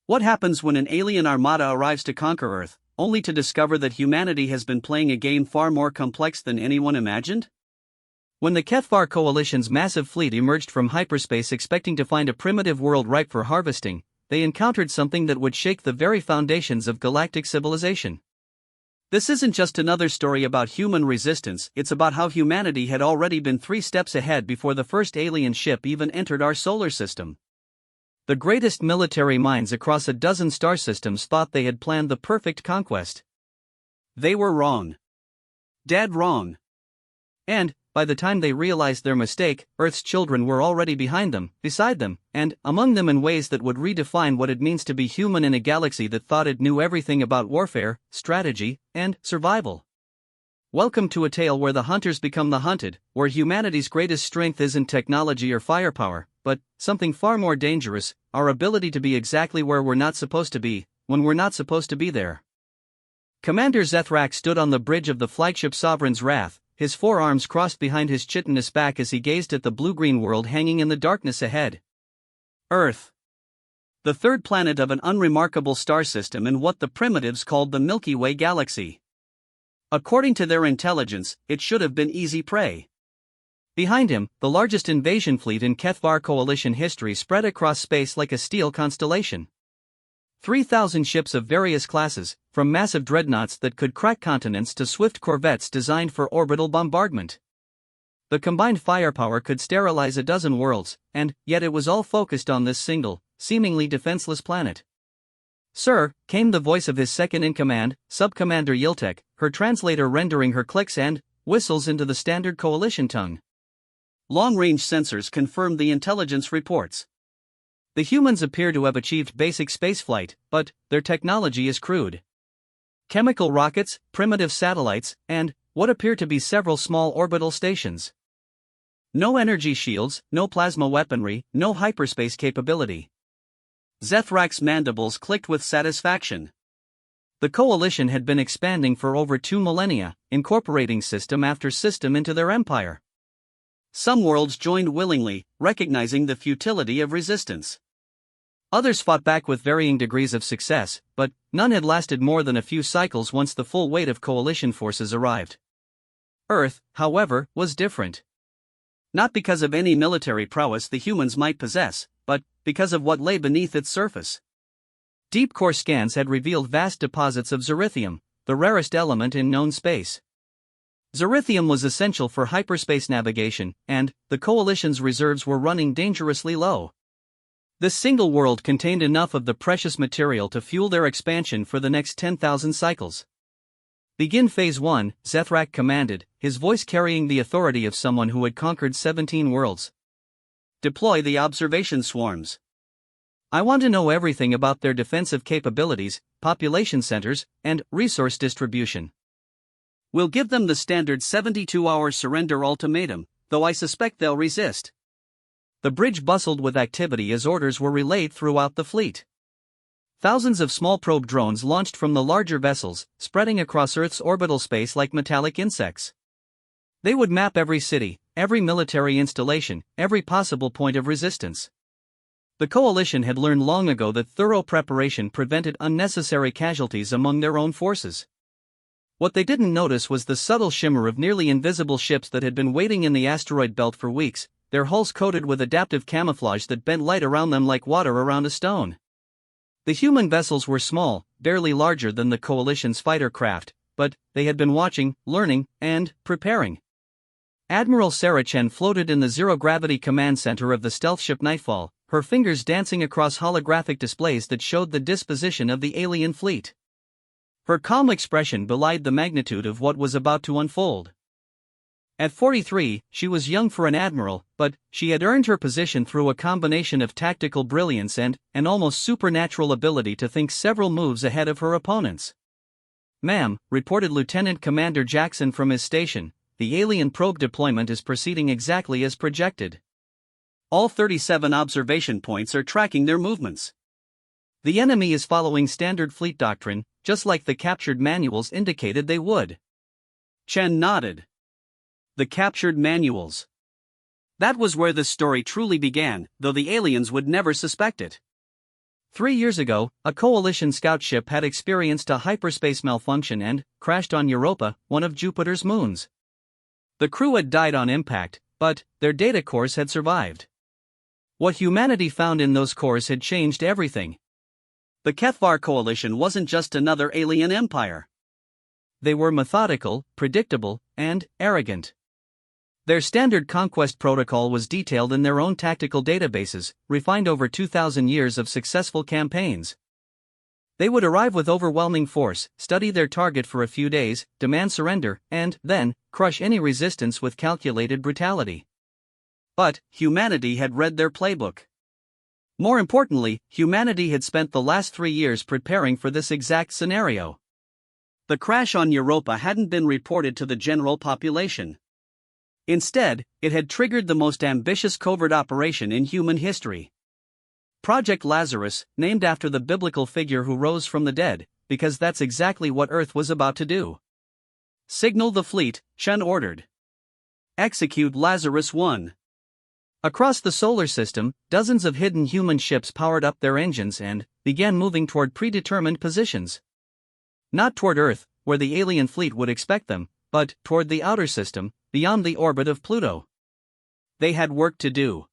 What happens when an alien armada arrives to conquer Earth, only to discover that humanity has been playing a game far more complex than anyone imagined? When the HFY Coalition's massive fleet emerged from hyperspace expecting to find a primitive world ripe for harvesting, they encountered something that would shake the very foundations of galactic civilization. This isn't just another story about human resistance, it's about how humanity had already been 3 steps ahead before the first alien ship even entered our solar system. The greatest military minds across a dozen star systems thought they had planned the perfect conquest. They were wrong. Dead wrong. And, by the time they realized their mistake, Earth's children were already behind them, beside them, and among them in ways that would redefine what it means to be human in a galaxy that thought it knew everything about warfare, strategy, and survival. Welcome to a tale where the hunters become the hunted, where humanity's greatest strength isn't technology or firepower, but something far more dangerous, our ability to be exactly where we're not supposed to be, when we're not supposed to be there. Commander Zethrak stood on the bridge of the flagship Sovereign's Wrath, his forearms crossed behind his chitinous back as he gazed at the blue-green world hanging in the darkness ahead. Earth. The third planet of an unremarkable star system in what the primitives called the Milky Way galaxy. According to their intelligence, it should have been easy prey. Behind him, the largest invasion fleet in HFY Coalition history spread across space like a steel constellation. 3,000 ships of various classes, from massive dreadnoughts that could crack continents to swift corvettes designed for orbital bombardment. The combined firepower could sterilize a dozen worlds, and yet it was all focused on this single, seemingly defenseless planet. "Sir," came the voice of his second-in-command, Sub-Commander Yiltek, her translator rendering her clicks and whistles into the standard Coalition tongue. Long-range sensors confirmed the intelligence reports. The humans appear to have achieved basic spaceflight, but their technology is crude. Chemical rockets, primitive satellites, and what appear to be several small orbital stations. No energy shields, no plasma weaponry, no hyperspace capability. Zethrak's mandibles clicked with satisfaction. The Coalition had been expanding for over 2 millennia, incorporating system after system into their empire. Some worlds joined willingly, recognizing the futility of resistance. Others fought back with varying degrees of success, but none had lasted more than a few cycles once the full weight of Coalition forces arrived. Earth, however, was different. Not because of any military prowess the humans might possess, but because of what lay beneath its surface. Deep core scans had revealed vast deposits of zerithium, the rarest element in known space. Zerithium was essential for hyperspace navigation, and the Coalition's reserves were running dangerously low. This single world contained enough of the precious material to fuel their expansion for the next 10,000 cycles. "Begin Phase 1, Zethrak commanded, his voice carrying the authority of someone who had conquered 17 worlds. "Deploy the observation swarms. I want to know everything about their defensive capabilities, population centers, and resource distribution. We'll give them the standard 72-hour surrender ultimatum, though I suspect they'll resist." The bridge bustled with activity as orders were relayed throughout the fleet. Thousands of small probe drones launched from the larger vessels, spreading across Earth's orbital space like metallic insects. They would map every city, every military installation, every possible point of resistance. The Coalition had learned long ago that thorough preparation prevented unnecessary casualties among their own forces. What they didn't notice was the subtle shimmer of nearly invisible ships that had been waiting in the asteroid belt for weeks, their hulls coated with adaptive camouflage that bent light around them like water around a stone. The human vessels were small, barely larger than the Coalition's fighter craft, but they had been watching, learning, and preparing. Admiral Sarah Chen floated in the zero-gravity command center of the stealth ship Nightfall, her fingers dancing across holographic displays that showed the disposition of the alien fleet. Her calm expression belied the magnitude of what was about to unfold. At 43, she was young for an admiral, but she had earned her position through a combination of tactical brilliance and an almost supernatural ability to think several moves ahead of her opponents. "Ma'am," reported Lieutenant Commander Jackson from his station, "the alien probe deployment is proceeding exactly as projected. All 37 observation points are tracking their movements. The enemy is following standard fleet doctrine, just like the captured manuals indicated they would." Chen nodded. The captured manuals. That was where the story truly began, though the aliens would never suspect it. 3 years ago, a coalition scout ship had experienced a hyperspace malfunction and crashed on Europa, one of Jupiter's moons. The crew had died on impact, but their data cores had survived. What humanity found in those cores had changed everything. The Kethvar Coalition wasn't just another alien empire. They were methodical, predictable, and arrogant. Their standard conquest protocol was detailed in their own tactical databases, refined over 2,000 years of successful campaigns. They would arrive with overwhelming force, study their target for a few days, demand surrender, and then crush any resistance with calculated brutality. But humanity had read their playbook. More importantly, humanity had spent the last 3 years preparing for this exact scenario. The crash on Europa hadn't been reported to the general population. Instead, it had triggered the most ambitious covert operation in human history. Project Lazarus, named after the biblical figure who rose from the dead, because that's exactly what Earth was about to do. Signal the fleet, Chen ordered. Execute Lazarus 1. Across the solar system, dozens of hidden human ships powered up their engines and began moving toward predetermined positions. Not toward Earth, where the alien fleet would expect them, but toward the outer system, beyond the orbit of Pluto. They had work to do.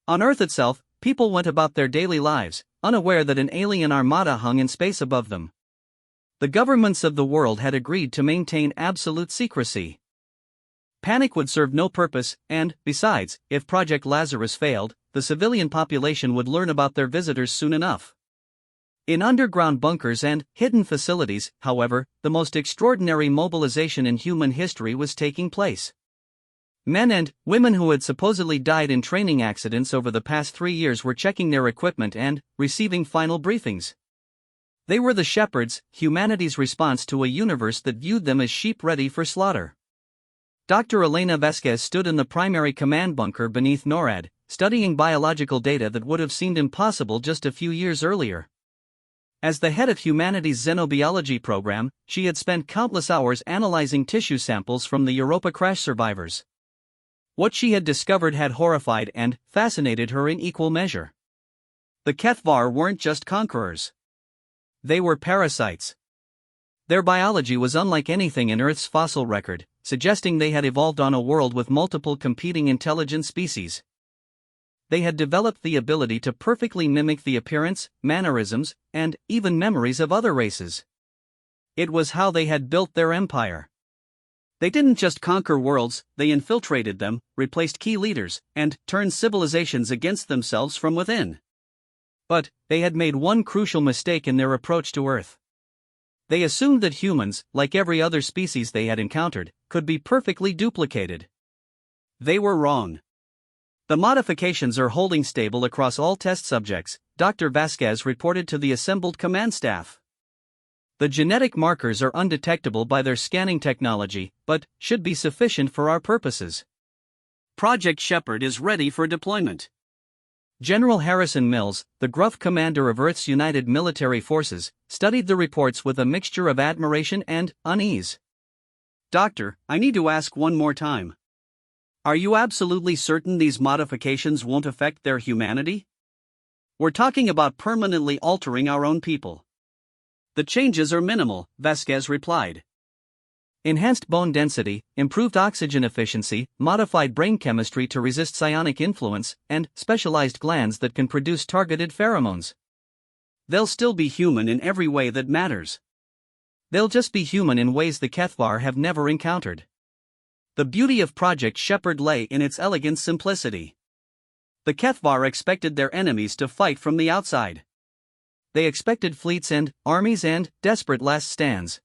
On Earth itself, people went about their daily lives, unaware that an alien armada hung in space above them. The governments of the world had agreed to maintain absolute secrecy. Panic would serve no purpose, and, besides, if Project Lazarus failed, the civilian population would learn about their visitors soon enough. In underground bunkers and hidden facilities, however, the most extraordinary mobilization in human history was taking place. Men and women who had supposedly died in training accidents over the past 3 years were checking their equipment and receiving final briefings. They were the shepherds, humanity's response to a universe that viewed them as sheep ready for slaughter. Dr. Elena Vasquez stood in the primary command bunker beneath NORAD, studying biological data that would have seemed impossible just a few years earlier. As the head of humanity's xenobiology program, she had spent countless hours analyzing tissue samples from the Europa crash survivors. What she had discovered had horrified and fascinated her in equal measure. The Kethvar weren't just conquerors. They were parasites. Their biology was unlike anything in Earth's fossil record, suggesting they had evolved on a world with multiple competing intelligent species. They had developed the ability to perfectly mimic the appearance, mannerisms, and even memories of other races. It was how they had built their empire. They didn't just conquer worlds, they infiltrated them, replaced key leaders, and turned civilizations against themselves from within. But they had made one crucial mistake in their approach to Earth. They assumed that humans, like every other species they had encountered, could be perfectly duplicated. They were wrong. The modifications are holding stable across all test subjects, Dr. Vasquez reported to the assembled command staff. The genetic markers are undetectable by their scanning technology, but should be sufficient for our purposes. Project Shepherd is ready for deployment. General Harrison Mills, the gruff commander of Earth's United Military Forces, studied the reports with a mixture of admiration and unease. Doctor, I need to ask one more time. Are you absolutely certain these modifications won't affect their humanity? We're talking about permanently altering our own people. The changes are minimal, Vasquez replied. Enhanced bone density, improved oxygen efficiency, modified brain chemistry to resist psionic influence, and specialized glands that can produce targeted pheromones. They'll still be human in every way that matters. They'll just be human in ways the Kethvar have never encountered. The beauty of Project Shepherd lay in its elegant simplicity. The Kethvar expected their enemies to fight from the outside. They expected fleets and armies and desperate last stands.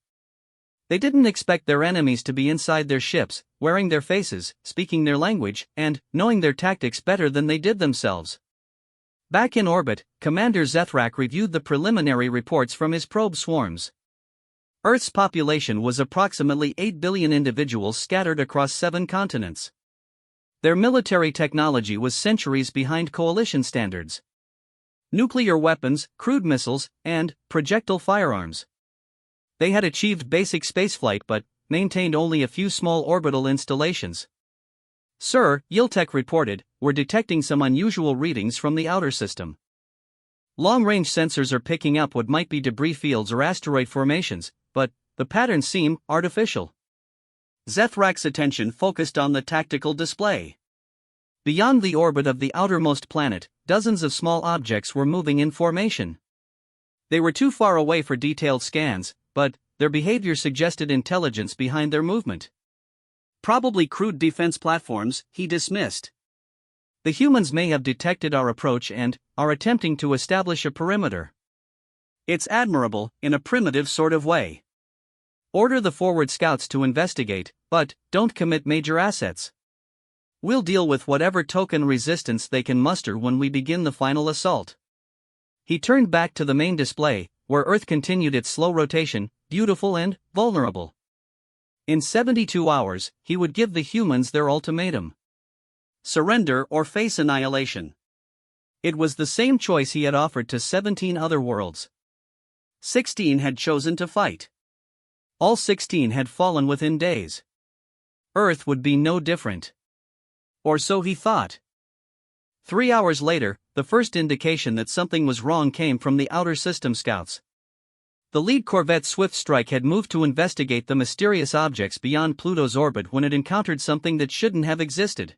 They didn't expect their enemies to be inside their ships, wearing their faces, speaking their language, and knowing their tactics better than they did themselves. Back in orbit, Commander Zethrak reviewed the preliminary reports from his probe swarms. Earth's population was approximately 8 billion individuals scattered across 7 continents. Their military technology was centuries behind coalition standards. Nuclear weapons, crude missiles, and projectile firearms. They had achieved basic spaceflight but maintained only a few small orbital installations. Sir, Yiltech reported, we're detecting some unusual readings from the outer system. Long-range sensors are picking up what might be debris fields or asteroid formations, but the patterns seem artificial. Zethrak's attention focused on the tactical display. Beyond the orbit of the outermost planet, dozens of small objects were moving in formation. They were too far away for detailed scans, but their behavior suggested intelligence behind their movement. Probably crude defense platforms, he dismissed. The humans may have detected our approach and are attempting to establish a perimeter. It's admirable, in a primitive sort of way. Order the forward scouts to investigate, but don't commit major assets. We'll deal with whatever token resistance they can muster when we begin the final assault. He turned back to the main display, where Earth continued its slow rotation, beautiful and vulnerable. In 72 hours, he would give the humans their ultimatum: surrender or face annihilation. It was the same choice he had offered to 17 other worlds. 16 had chosen to fight. All 16 had fallen within days. Earth would be no different. Or so he thought. 3 hours later, the first indication that something was wrong came from the Outer System Scouts. The lead corvette Swift Strike had moved to investigate the mysterious objects beyond Pluto's orbit when it encountered something that shouldn't have existed.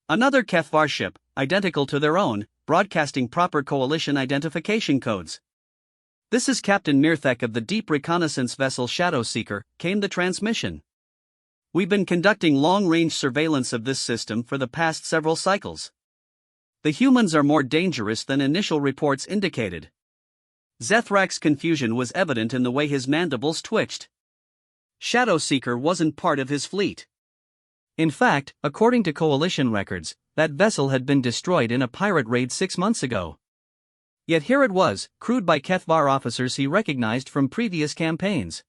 Another Kethvar ship, identical to their own, broadcasting proper coalition identification codes. "This is Captain Mirthek of the deep reconnaissance vessel Shadow Seeker," came the transmission. "We've been conducting long-range surveillance of this system for the past several cycles. The humans are more dangerous than initial reports indicated." Zethrak's confusion was evident in the way his mandibles twitched. Shadow Seeker wasn't part of his fleet. In fact, according to Coalition records, that vessel had been destroyed in a pirate raid 6 months ago. Yet here it was, crewed by Kethvar officers he recognized from previous campaigns.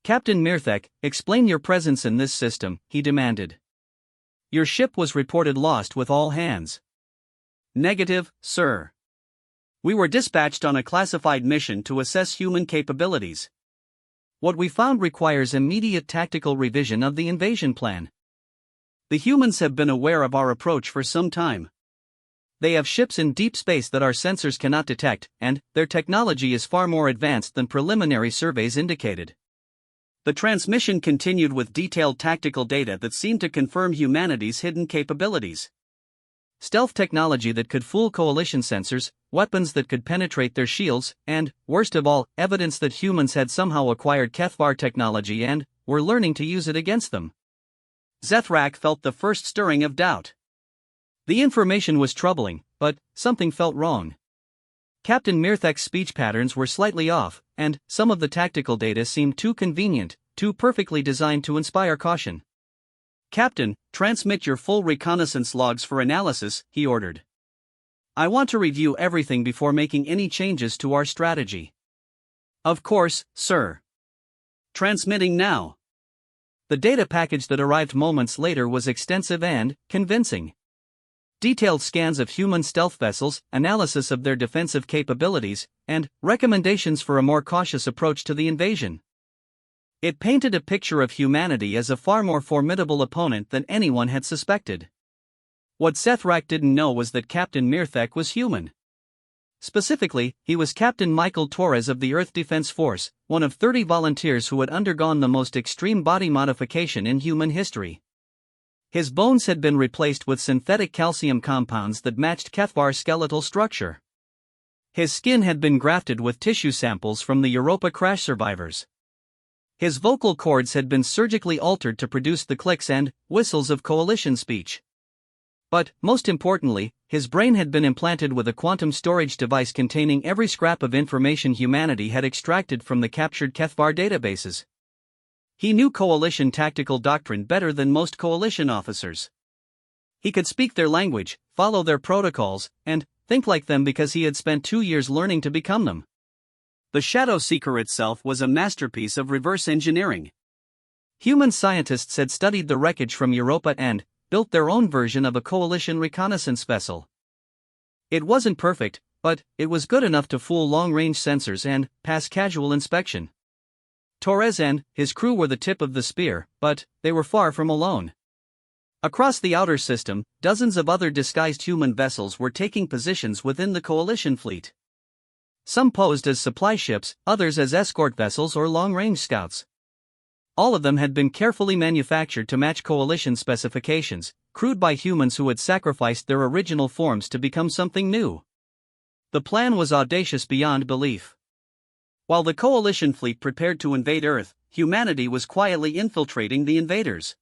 "Captain Mirthek, explain your presence in this system," he demanded. "Your ship was reported lost with all hands." "Negative, sir. We were dispatched on a classified mission to assess human capabilities. What we found requires immediate tactical revision of the invasion plan. The humans have been aware of our approach for some time. They have ships in deep space that our sensors cannot detect, and their technology is far more advanced than preliminary surveys indicated." The transmission continued with detailed tactical data that seemed to confirm humanity's hidden capabilities. Stealth technology that could fool coalition sensors, weapons that could penetrate their shields, and, worst of all, evidence that humans had somehow acquired Kethvar technology and were learning to use it against them. Zethrak felt the first stirring of doubt. The information was troubling, but something felt wrong. Captain Mirthek's speech patterns were slightly off, and some of the tactical data seemed too convenient, too perfectly designed to inspire caution. "Captain, transmit your full reconnaissance logs for analysis," he ordered. "I want to review everything before making any changes to our strategy." "Of course, sir. Transmitting now." The data package that arrived moments later was extensive and convincing. Detailed scans of human stealth vessels, analysis of their defensive capabilities, and recommendations for a more cautious approach to the invasion. It painted a picture of humanity as a far more formidable opponent than anyone had suspected. What Zethrak didn't know was that Captain Mirthek was human. Specifically, he was Captain Michael Torres of the Earth Defense Force, one of 30 volunteers who had undergone the most extreme body modification in human history. His bones had been replaced with synthetic calcium compounds that matched Kethvar's skeletal structure. His skin had been grafted with tissue samples from the Europa crash survivors. His vocal cords had been surgically altered to produce the clicks and whistles of coalition speech. But, most importantly, his brain had been implanted with a quantum storage device containing every scrap of information humanity had extracted from the captured Kethvar databases. He knew coalition tactical doctrine better than most coalition officers. He could speak their language, follow their protocols, and think like them because he had spent 2 years learning to become them. The Shadow Seeker itself was a masterpiece of reverse engineering. Human scientists had studied the wreckage from Europa and built their own version of a coalition reconnaissance vessel. It wasn't perfect, but it was good enough to fool long-range sensors and pass casual inspection. Torres and his crew were the tip of the spear, but they were far from alone. Across the outer system, dozens of other disguised human vessels were taking positions within the coalition fleet. Some posed as supply ships, others as escort vessels or long-range scouts. All of them had been carefully manufactured to match coalition specifications, crewed by humans who had sacrificed their original forms to become something new. The plan was audacious beyond belief. While the coalition fleet prepared to invade Earth, humanity was quietly infiltrating the invaders.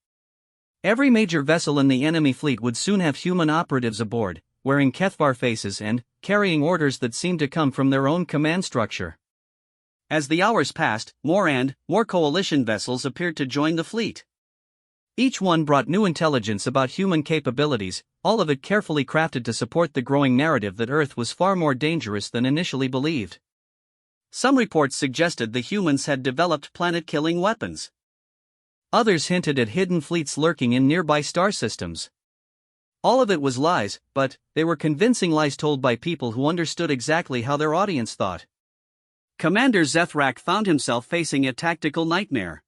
Every major vessel in the enemy fleet would soon have human operatives aboard, wearing Kethvar faces and carrying orders that seemed to come from their own command structure. As the hours passed, more coalition vessels appeared to join the fleet. Each one brought new intelligence about human capabilities, all of it carefully crafted to support the growing narrative that Earth was far more dangerous than initially believed. Some reports suggested the humans had developed planet-killing weapons. Others hinted at hidden fleets lurking in nearby star systems. All of it was lies, but they were convincing lies told by people who understood exactly how their audience thought. Commander Zethrak found himself facing a tactical nightmare.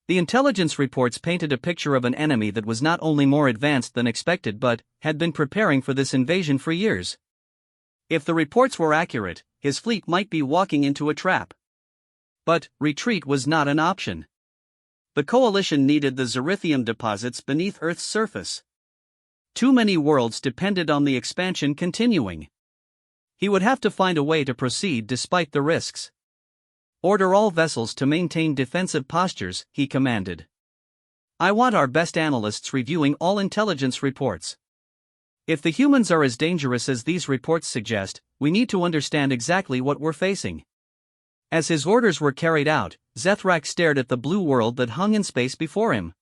The intelligence reports painted a picture of an enemy that was not only more advanced than expected but had been preparing for this invasion for years. If the reports were accurate, his fleet might be walking into a trap. But retreat was not an option. The coalition needed the Zerithium deposits beneath Earth's surface. Too many worlds depended on the expansion continuing. He would have to find a way to proceed despite the risks. Order all vessels to maintain defensive postures, he commanded. I want our best analysts reviewing all intelligence reports. If the humans are as dangerous as these reports suggest, we need to understand exactly what we're facing. As his orders were carried out, Zethrak stared at the blue world that hung in space before him.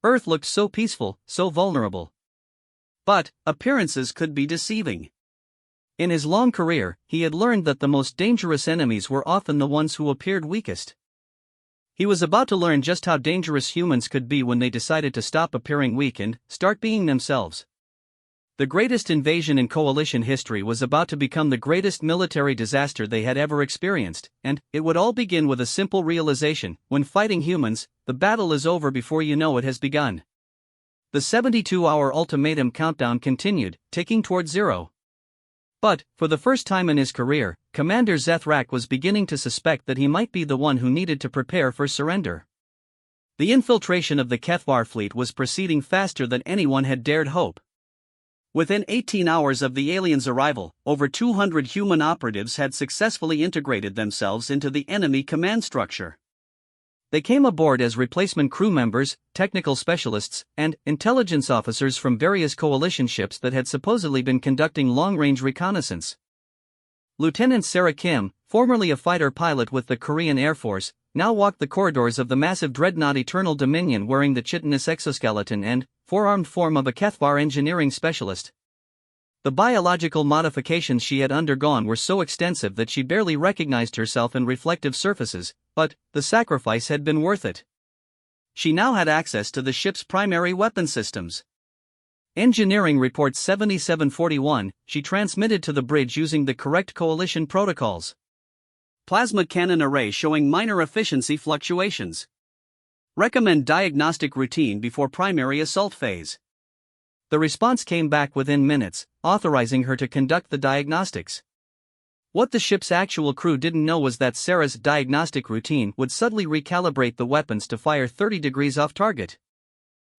Earth looked so peaceful, so vulnerable. But appearances could be deceiving. In his long career, he had learned that the most dangerous enemies were often the ones who appeared weakest. He was about to learn just how dangerous humans could be when they decided to stop appearing weak and start being themselves. The greatest invasion in coalition history was about to become the greatest military disaster they had ever experienced, and it would all begin with a simple realization: when fighting humans, the battle is over before you know it has begun. The 72-hour ultimatum countdown continued, ticking toward zero. But, for the first time in his career, Commander Zethrak was beginning to suspect that he might be the one who needed to prepare for surrender. The infiltration of the Kethvar fleet was proceeding faster than anyone had dared hope. Within 18 hours of the aliens' arrival, over 200 human operatives had successfully integrated themselves into the enemy command structure. They came aboard as replacement crew members, technical specialists, and intelligence officers from various coalition ships that had supposedly been conducting long-range reconnaissance. Lieutenant Sarah Kim, formerly a fighter pilot with the Korean Air Force, now walked the corridors of the massive dreadnought Eternal Dominion wearing the chitinous exoskeleton and four-armed form of a Kethvar engineering specialist. The biological modifications she had undergone were so extensive that she barely recognized herself in reflective surfaces, but the sacrifice had been worth it. She now had access to the ship's primary weapon systems. Engineering Report 7741, she transmitted to the bridge using the correct coalition protocols. Plasma cannon array showing minor efficiency fluctuations. Recommend diagnostic routine before primary assault phase. The response came back within minutes, authorizing her to conduct the diagnostics. What the ship's actual crew didn't know was that Sarah's diagnostic routine would subtly recalibrate the weapons to fire 30 degrees off target.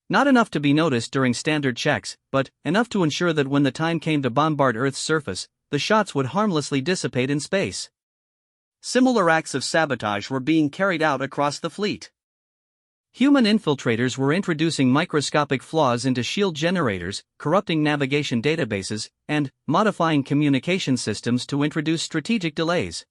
Not enough to be noticed during standard checks, but enough to ensure that when the time came to bombard Earth's surface, the shots would harmlessly dissipate in space. Similar acts of sabotage were being carried out across the fleet. Human infiltrators were introducing microscopic flaws into shield generators, corrupting navigation databases, and modifying communication systems to introduce strategic delays.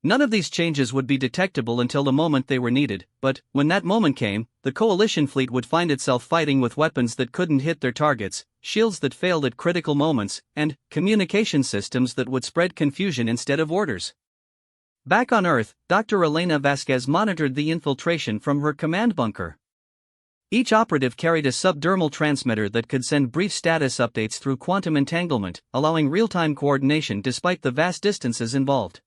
None of these changes would be detectable until the moment they were needed, but when that moment came, the coalition fleet would find itself fighting with weapons that couldn't hit their targets, shields that failed at critical moments, and communication systems that would spread confusion instead of orders. Back on Earth, Dr. Elena Vasquez monitored the infiltration from her command bunker. Each operative carried a subdermal transmitter that could send brief status updates through quantum entanglement, allowing real-time coordination despite the vast distances involved.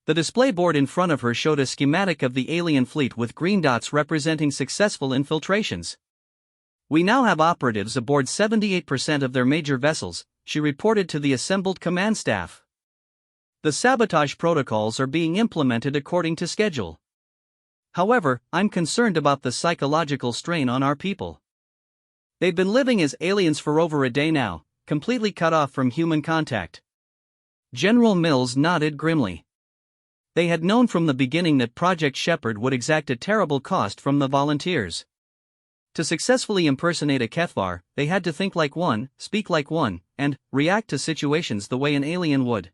The display board in front of her showed a schematic of the alien fleet with green dots representing successful infiltrations. We now have operatives aboard 78% of their major vessels, she reported to the assembled command staff. The sabotage protocols are being implemented according to schedule. However, I'm concerned about the psychological strain on our people. They've been living as aliens for over a day now, completely cut off from human contact. General Mills nodded grimly. They had known from the beginning that Project Shepherd would exact a terrible cost from the volunteers. To successfully impersonate a Kethvar, they had to think like one, speak like one, and react to situations the way an alien would.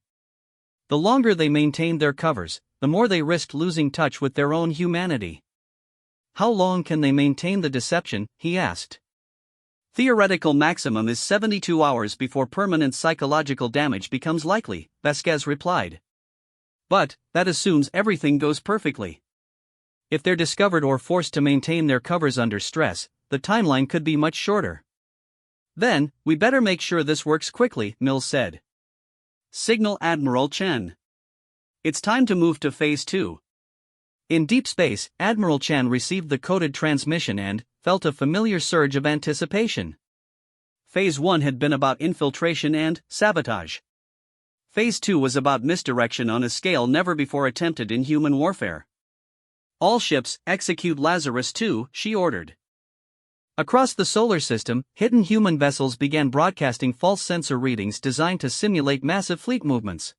The longer they maintained their covers, the more they risked losing touch with their own humanity. How long can they maintain the deception? He asked. Theoretical maximum is 72 hours before permanent psychological damage becomes likely, Vasquez replied. But that assumes everything goes perfectly. If they're discovered or forced to maintain their covers under stress, the timeline could be much shorter. Then, we better make sure this works quickly, Mills said. Signal Admiral Chen. It's time to move to Phase 2. In deep space, Admiral Chen received the coded transmission and felt a familiar surge of anticipation. Phase 1 had been about infiltration and sabotage. Phase 2 was about misdirection on a scale never before attempted in human warfare. All ships, execute Lazarus 2, she ordered. Across the solar system, hidden human vessels began broadcasting false sensor readings designed to simulate massive fleet movements.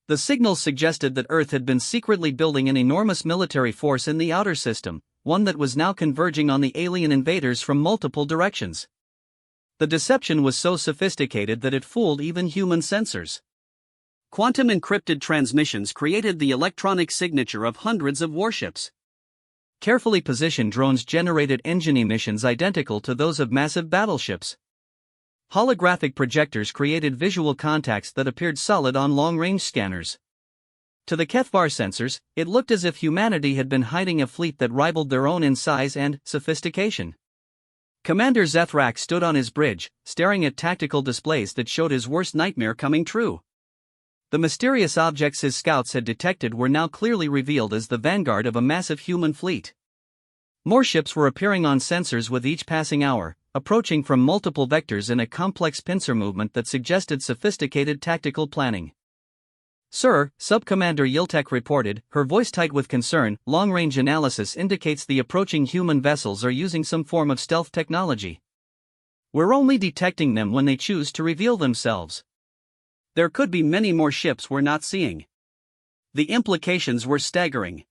The signals suggested that Earth had been secretly building an enormous military force in the outer system, one that was now converging on the alien invaders from multiple directions. The deception was so sophisticated that it fooled even human sensors. Quantum encrypted transmissions created the electronic signature of hundreds of warships. Carefully positioned drones generated engine emissions identical to those of massive battleships. Holographic projectors created visual contacts that appeared solid on long-range scanners. To the Kethvar sensors, it looked as if humanity had been hiding a fleet that rivaled their own in size and sophistication. Commander Zethrak stood on his bridge, staring at tactical displays that showed his worst nightmare coming true. The mysterious objects his scouts had detected were now clearly revealed as the vanguard of a massive human fleet. More ships were appearing on sensors with each passing hour, approaching from multiple vectors in a complex pincer movement that suggested sophisticated tactical planning. Sir, Sub-Commander Yiltek reported, her voice tight with concern, long-range analysis indicates the approaching human vessels are using some form of stealth technology. We're only detecting them when they choose to reveal themselves. There could be many more ships we're not seeing. The implications were staggering.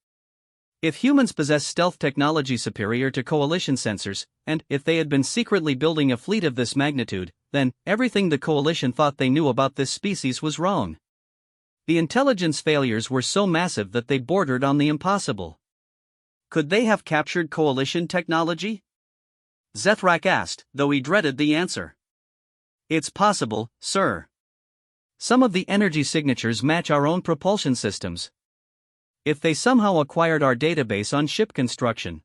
If humans possess stealth technology superior to coalition sensors, and if they had been secretly building a fleet of this magnitude, then everything the coalition thought they knew about this species was wrong. The intelligence failures were so massive that they bordered on the impossible. Could they have captured coalition technology? Zethrak asked, though he dreaded the answer. It's possible, sir. Some of the energy signatures match our own propulsion systems. If they somehow acquired our database on ship construction.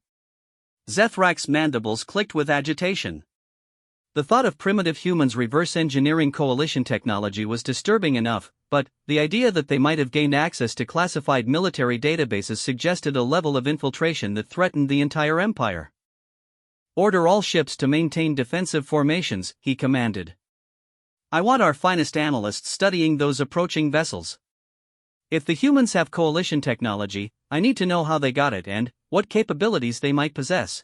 Zethrak's mandibles clicked with agitation. The thought of primitive humans reverse engineering coalition technology was disturbing enough, but the idea that they might have gained access to classified military databases suggested a level of infiltration that threatened the entire empire. Order all ships to maintain defensive formations, he commanded. I want our finest analysts studying those approaching vessels. If the humans have coalition technology, I need to know how they got it and what capabilities they might possess.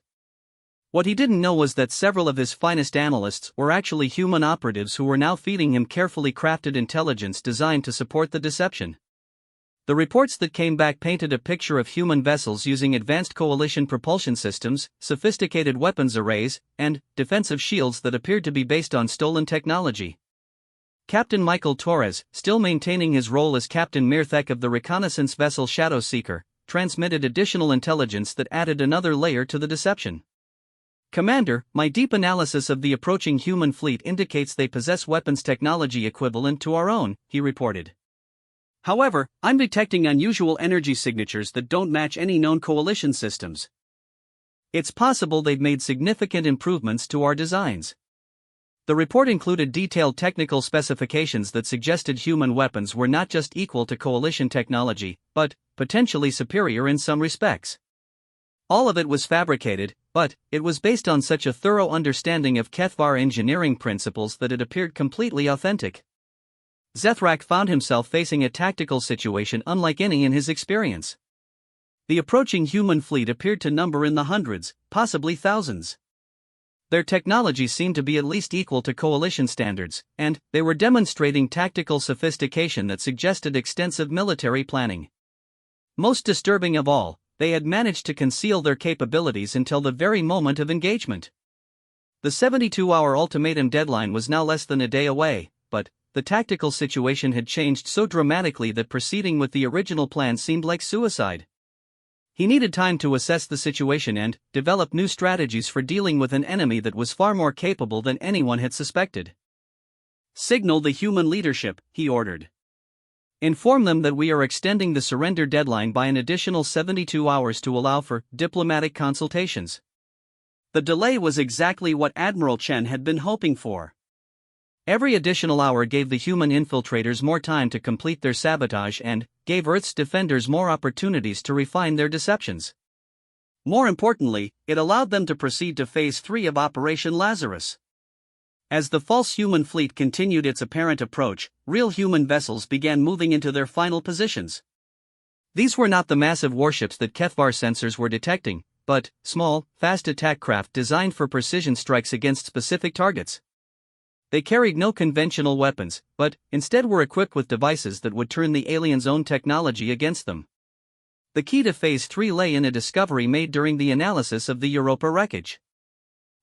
What he didn't know was that several of his finest analysts were actually human operatives who were now feeding him carefully crafted intelligence designed to support the deception. The reports that came back painted a picture of human vessels using advanced coalition propulsion systems, sophisticated weapons arrays, and defensive shields that appeared to be based on stolen technology. Captain Michael Torres, still maintaining his role as Captain Mirthek of the reconnaissance vessel Shadow Seeker, transmitted additional intelligence that added another layer to the deception. Commander, my deep analysis of the approaching human fleet indicates they possess weapons technology equivalent to our own, he reported. However, I'm detecting unusual energy signatures that don't match any known coalition systems. It's possible they've made significant improvements to our designs. The report included detailed technical specifications that suggested human weapons were not just equal to coalition technology, but potentially superior in some respects. All of it was fabricated, but it was based on such a thorough understanding of Kethvar engineering principles that it appeared completely authentic. Zethrak found himself facing a tactical situation unlike any in his experience. The approaching human fleet appeared to number in the hundreds, possibly thousands. Their technology seemed to be at least equal to coalition standards, and they were demonstrating tactical sophistication that suggested extensive military planning. Most disturbing of all, they had managed to conceal their capabilities until the very moment of engagement. The 72-hour ultimatum deadline was now less than a day away, but the tactical situation had changed so dramatically that proceeding with the original plan seemed like suicide. He needed time to assess the situation and develop new strategies for dealing with an enemy that was far more capable than anyone had suspected. "Signal the human leadership," he ordered. "Inform them that we are extending the surrender deadline by an additional 72 hours to allow for diplomatic consultations." The delay was exactly what Admiral Chen had been hoping for. Every additional hour gave the human infiltrators more time to complete their sabotage and gave Earth's defenders more opportunities to refine their deceptions. More importantly, it allowed them to proceed to Phase 3 of Operation Lazarus. As the false human fleet continued its apparent approach, real human vessels began moving into their final positions. These were not the massive warships that Kethvar sensors were detecting, but small, fast attack craft designed for precision strikes against specific targets. They carried no conventional weapons, but instead were equipped with devices that would turn the aliens' own technology against them. The key to Phase 3 lay in a discovery made during the analysis of the Europa wreckage.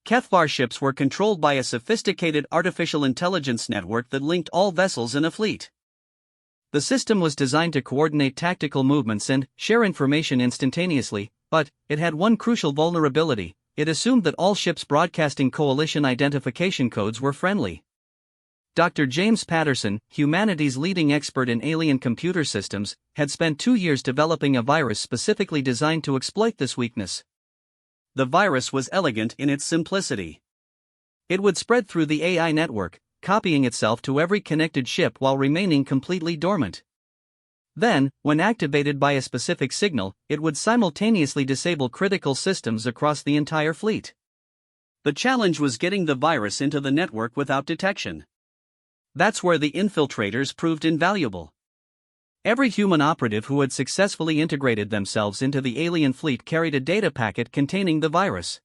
Kethvar ships were controlled by a sophisticated artificial intelligence network that linked all vessels in a fleet. The system was designed to coordinate tactical movements and share information instantaneously, but it had one crucial vulnerability: it assumed that all ships broadcasting coalition identification codes were friendly. Dr. James Patterson, humanity's leading expert in alien computer systems, had spent 2 years developing a virus specifically designed to exploit this weakness. The virus was elegant in its simplicity. It would spread through the AI network, copying itself to every connected ship while remaining completely dormant. Then, when activated by a specific signal, it would simultaneously disable critical systems across the entire fleet. The challenge was getting the virus into the network without detection. That's where the infiltrators proved invaluable. Every human operative who had successfully integrated themselves into the alien fleet carried a data packet containing the virus.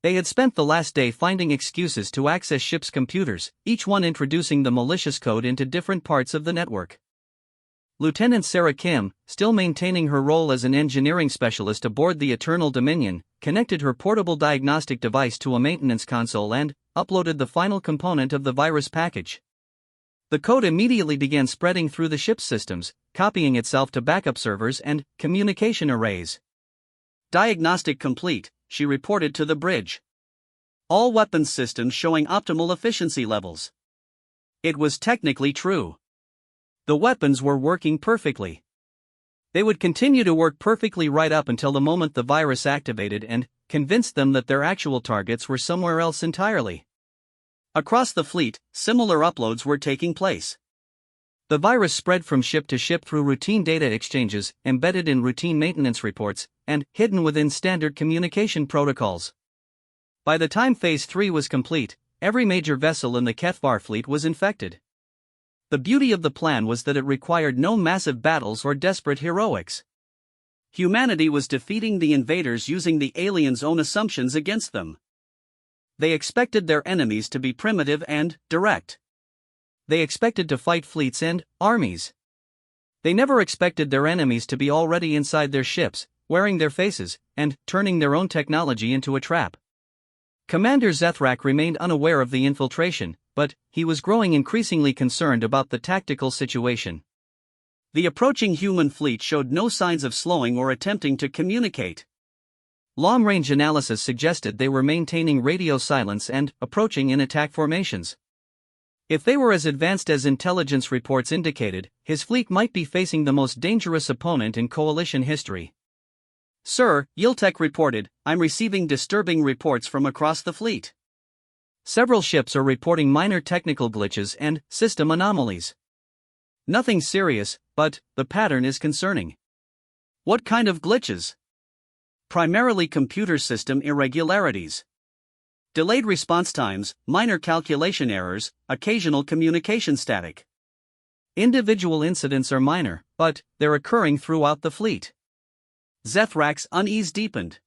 They had spent the last day finding excuses to access ships' computers, each one introducing the malicious code into different parts of the network. Lieutenant Sarah Kim, still maintaining her role as an engineering specialist aboard the Eternal Dominion, connected her portable diagnostic device to a maintenance console and uploaded the final component of the virus package. The code immediately began spreading through the ship's systems, copying itself to backup servers and communication arrays. "Diagnostic complete," she reported to the bridge. "All weapons systems showing optimal efficiency levels." It was technically true. The weapons were working perfectly. They would continue to work perfectly right up until the moment the virus activated and convinced them that their actual targets were somewhere else entirely. Across the fleet, similar uploads were taking place. The virus spread from ship to ship through routine data exchanges, embedded in routine maintenance reports, and hidden within standard communication protocols. By the time Phase 3 was complete, every major vessel in the Kethvar fleet was infected. The beauty of the plan was that it required no massive battles or desperate heroics. Humanity was defeating the invaders using the aliens' own assumptions against them. They expected their enemies to be primitive and direct. They expected to fight fleets and armies. They never expected their enemies to be already inside their ships, wearing their faces, and turning their own technology into a trap. Commander Zethrak remained unaware of the infiltration, but he was growing increasingly concerned about the tactical situation. The approaching human fleet showed no signs of slowing or attempting to communicate. Long-range analysis suggested they were maintaining radio silence and approaching in attack formations. If they were as advanced as intelligence reports indicated, his fleet might be facing the most dangerous opponent in coalition history. "Sir," Yiltek reported, "I'm receiving disturbing reports from across the fleet. Several ships are reporting minor technical glitches and system anomalies. Nothing serious, but the pattern is concerning." "What kind of glitches?" "Primarily computer system irregularities. Delayed response times, minor calculation errors, occasional communication static." Individual incidents are minor, but they're occurring throughout the fleet. Zethrak's unease deepened.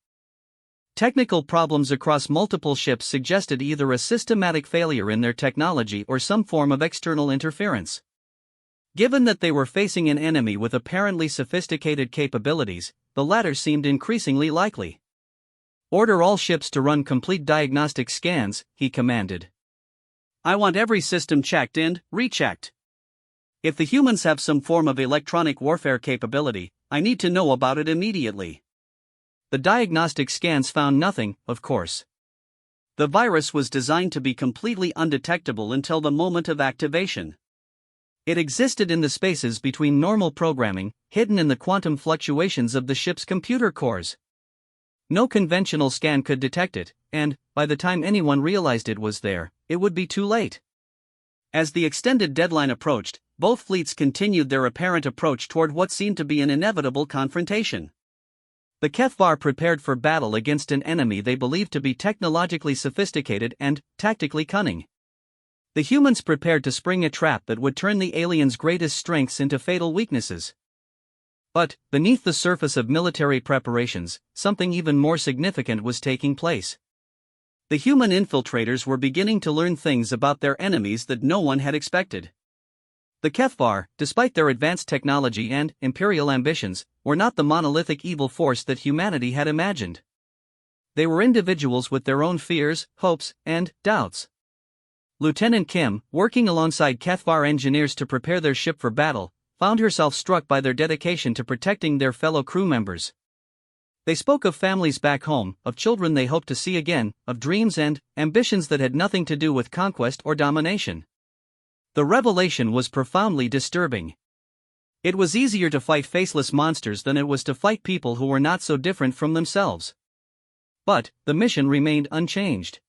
Technical problems across multiple ships suggested either a systematic failure in their technology or some form of external interference. Given that they were facing an enemy with apparently sophisticated capabilities, the latter seemed increasingly likely. "Order all ships to run complete diagnostic scans," he commanded. "I want every system checked and rechecked. If the humans have some form of electronic warfare capability, I need to know about it immediately." The diagnostic scans found nothing, of course. The virus was designed to be completely undetectable until the moment of activation. It existed in the spaces between normal programming, hidden in the quantum fluctuations of the ship's computer cores. No conventional scan could detect it, and, by the time anyone realized it was there, it would be too late. As the extended deadline approached, both fleets continued their apparent approach toward what seemed to be an inevitable confrontation. The Kethvar prepared for battle against an enemy they believed to be technologically sophisticated and tactically cunning. The humans prepared to spring a trap that would turn the aliens' greatest strengths into fatal weaknesses. But, beneath the surface of military preparations, something even more significant was taking place. The human infiltrators were beginning to learn things about their enemies that no one had expected. The Kethvar, despite their advanced technology and imperial ambitions, were not the monolithic evil force that humanity had imagined. They were individuals with their own fears, hopes, and doubts. Lieutenant Kim, working alongside Kethvar engineers to prepare their ship for battle, found herself struck by their dedication to protecting their fellow crew members. They spoke of families back home, of children they hoped to see again, of dreams and ambitions that had nothing to do with conquest or domination. The revelation was profoundly disturbing. It was easier to fight faceless monsters than it was to fight people who were not so different from themselves. But the mission remained unchanged.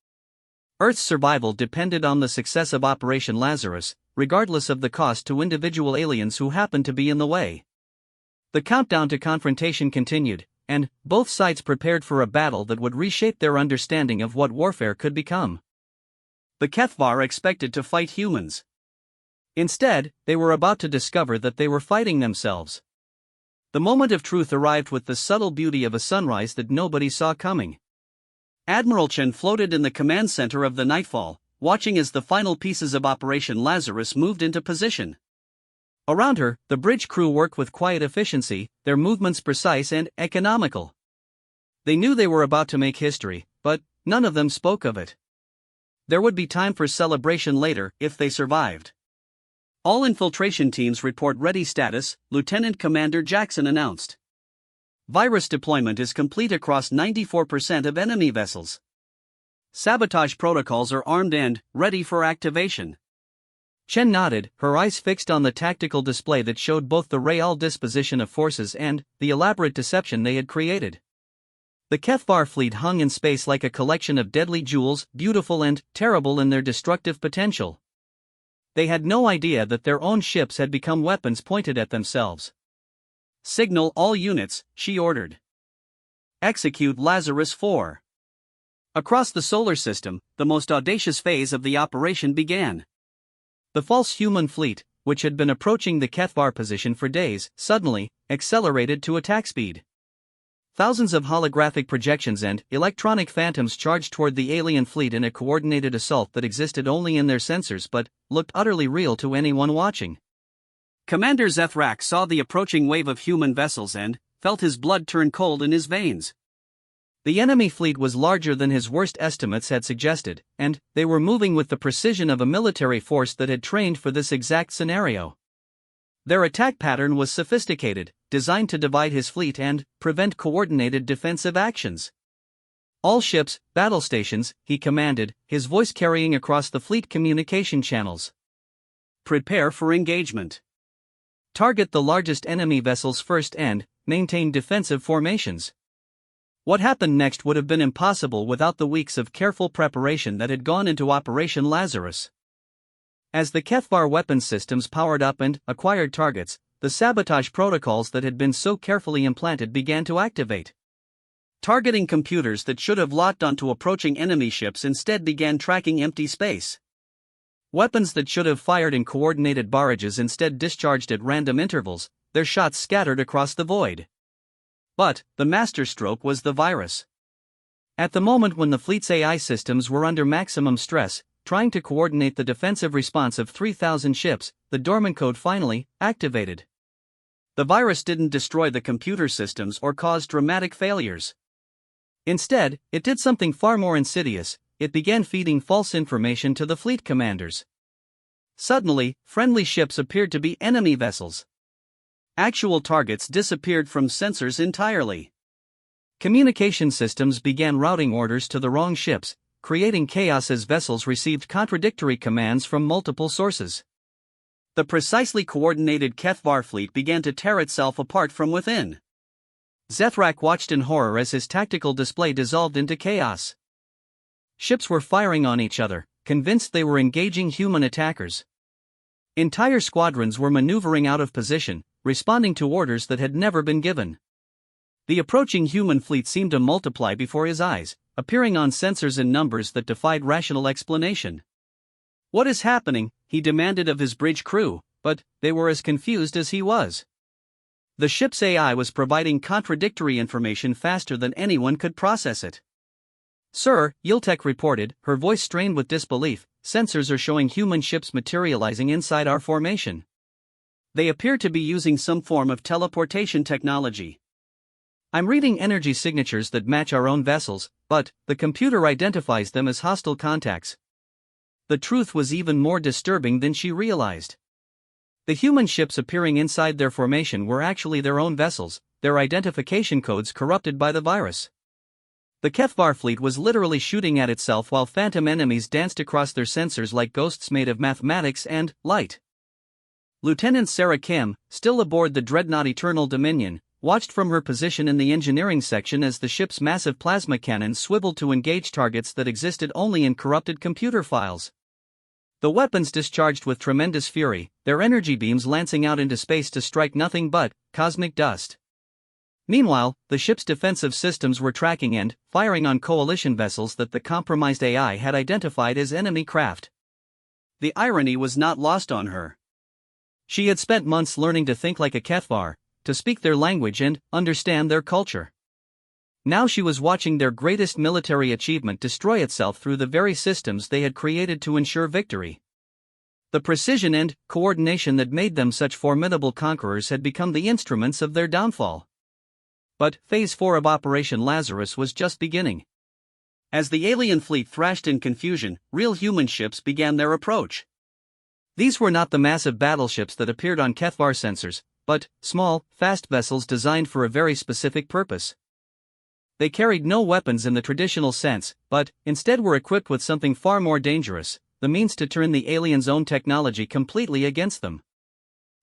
Earth's survival depended on the success of Operation Lazarus, regardless of the cost to individual aliens who happened to be in the way. The countdown to confrontation continued, and both sides prepared for a battle that would reshape their understanding of what warfare could become. The Kethvar expected to fight humans. Instead, they were about to discover that they were fighting themselves. The moment of truth arrived with the subtle beauty of a sunrise that nobody saw coming. Admiral Chen floated in the command center of the Nightfall, watching as the final pieces of Operation Lazarus moved into position. Around her, the bridge crew worked with quiet efficiency, their movements precise and economical. They knew they were about to make history, but none of them spoke of it. There would be time for celebration later if they survived. "All infiltration teams report ready status," Lieutenant Commander Jackson announced. "Virus deployment is complete across 94% of enemy vessels. Sabotage protocols are armed and ready for activation." Chen nodded, her eyes fixed on the tactical display that showed both the real disposition of forces and the elaborate deception they had created. The Kethvar fleet hung in space like a collection of deadly jewels, beautiful and terrible in their destructive potential. They had no idea that their own ships had become weapons pointed at themselves. "Signal all units," she ordered. "Execute Lazarus 4. Across the solar system, the most audacious phase of the operation began. The false human fleet, which had been approaching the Kethvar position for days, suddenly accelerated to attack speed. Thousands of holographic projections and electronic phantoms charged toward the alien fleet in a coordinated assault that existed only in their sensors but looked utterly real to anyone watching. Commander Zethrak saw the approaching wave of human vessels and felt his blood turn cold in his veins. The enemy fleet was larger than his worst estimates had suggested, and they were moving with the precision of a military force that had trained for this exact scenario. Their attack pattern was sophisticated, designed to divide his fleet and prevent coordinated defensive actions. "All ships, battle stations," he commanded, his voice carrying across the fleet communication channels. "Prepare for engagement. Target the largest enemy vessels first and maintain defensive formations." What happened next would have been impossible without the weeks of careful preparation that had gone into Operation Lazarus. As the Kethvar weapons systems powered up and acquired targets, the sabotage protocols that had been so carefully implanted began to activate. Targeting computers that should have locked onto approaching enemy ships instead began tracking empty space. Weapons that should have fired in coordinated barrages instead discharged at random intervals, their shots scattered across the void. But the masterstroke was the virus. At the moment when the fleet's AI systems were under maximum stress, trying to coordinate the defensive response of 3,000 ships, the dormant code finally activated. The virus didn't destroy the computer systems or cause dramatic failures. Instead, it did something far more insidious. It began feeding false information to the fleet commanders. Suddenly, friendly ships appeared to be enemy vessels. Actual targets disappeared from sensors entirely. Communication systems began routing orders to the wrong ships, creating chaos as vessels received contradictory commands from multiple sources. The precisely coordinated Kethvar fleet began to tear itself apart from within. Zethrak watched in horror as his tactical display dissolved into chaos. Ships were firing on each other, convinced they were engaging human attackers. Entire squadrons were maneuvering out of position, responding to orders that had never been given. The approaching human fleet seemed to multiply before his eyes, appearing on sensors in numbers that defied rational explanation. "What is happening?" he demanded of his bridge crew, but they were as confused as he was. The ship's AI was providing contradictory information faster than anyone could process it. "Sir," Yiltek reported, her voice strained with disbelief, "sensors are showing human ships materializing inside our formation. They appear to be using some form of teleportation technology. I'm reading energy signatures that match our own vessels, but the computer identifies them as hostile contacts." The truth was even more disturbing than she realized. The human ships appearing inside their formation were actually their own vessels, their identification codes corrupted by the virus. The Kethvar fleet was literally shooting at itself while phantom enemies danced across their sensors like ghosts made of mathematics and light. Lieutenant Sarah Kim, still aboard the dreadnought Eternal Dominion, watched from her position in the engineering section as the ship's massive plasma cannons swiveled to engage targets that existed only in corrupted computer files. The weapons discharged with tremendous fury, their energy beams lancing out into space to strike nothing but cosmic dust. Meanwhile, the ship's defensive systems were tracking and firing on coalition vessels that the compromised AI had identified as enemy craft. The irony was not lost on her. She had spent months learning to think like a Kethvar, to speak their language and understand their culture. Now she was watching their greatest military achievement destroy itself through the very systems they had created to ensure victory. The precision and coordination that made them such formidable conquerors had become the instruments of their downfall. But Phase 4 of Operation Lazarus was just beginning. As the alien fleet thrashed in confusion, real human ships began their approach. These were not the massive battleships that appeared on Kethvar sensors, but small, fast vessels designed for a very specific purpose. They carried no weapons in the traditional sense, but instead were equipped with something far more dangerous, the means to turn the aliens' own technology completely against them.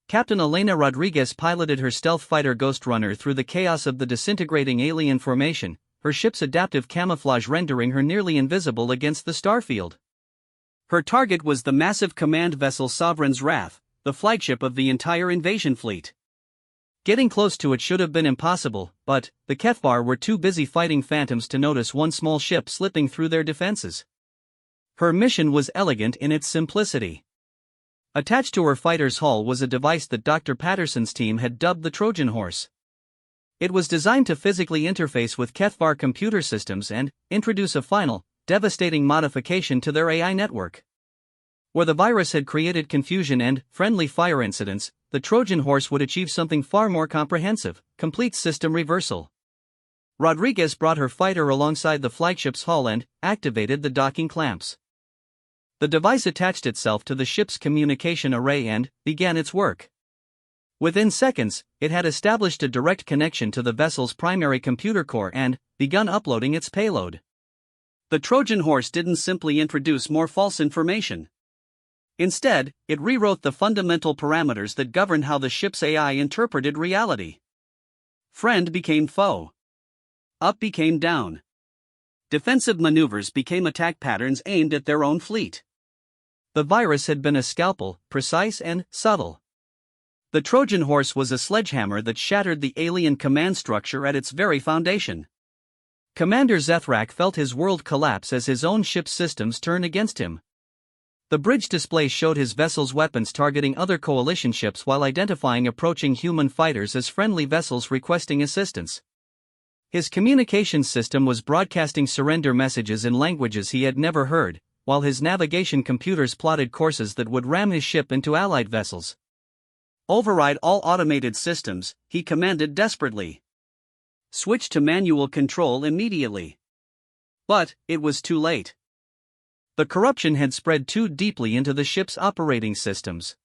Captain Elena Rodriguez piloted her stealth fighter Ghost Runner through the chaos of the disintegrating alien formation, her ship's adaptive camouflage rendering her nearly invisible against the starfield. Her target was the massive command vessel Sovereign's Wrath, the flagship of the entire invasion fleet. Getting close to it should have been impossible, but the Kethvar were too busy fighting phantoms to notice one small ship slipping through their defenses. Her mission was elegant in its simplicity. Attached to her fighter's hull was a device that Dr. Patterson's team had dubbed the Trojan Horse. It was designed to physically interface with Kethvar computer systems and introduce a final, devastating modification to their AI network. Where the virus had created confusion and friendly fire incidents, the Trojan Horse would achieve something far more comprehensive: complete system reversal. Rodriguez brought her fighter alongside the flagship's hull and activated the docking clamps. The device attached itself to the ship's communication array and began its work. Within seconds, it had established a direct connection to the vessel's primary computer core and begun uploading its payload. The Trojan Horse didn't simply introduce more false information. Instead, it rewrote the fundamental parameters that govern how the ship's AI interpreted reality. Friend became foe. Up became down. Defensive maneuvers became attack patterns aimed at their own fleet. The virus had been a scalpel, precise and subtle. The Trojan Horse was a sledgehammer that shattered the alien command structure at its very foundation. Commander Zethrak felt his world collapse as his own ship's systems turned against him. The bridge display showed his vessel's weapons targeting other coalition ships while identifying approaching human fighters as friendly vessels requesting assistance. His communications system was broadcasting surrender messages in languages he had never heard, while his navigation computers plotted courses that would ram his ship into Allied vessels. "Override all automated systems," he commanded desperately. "Switch to manual control immediately." But it was too late. The corruption had spread too deeply into the ship's operating systems.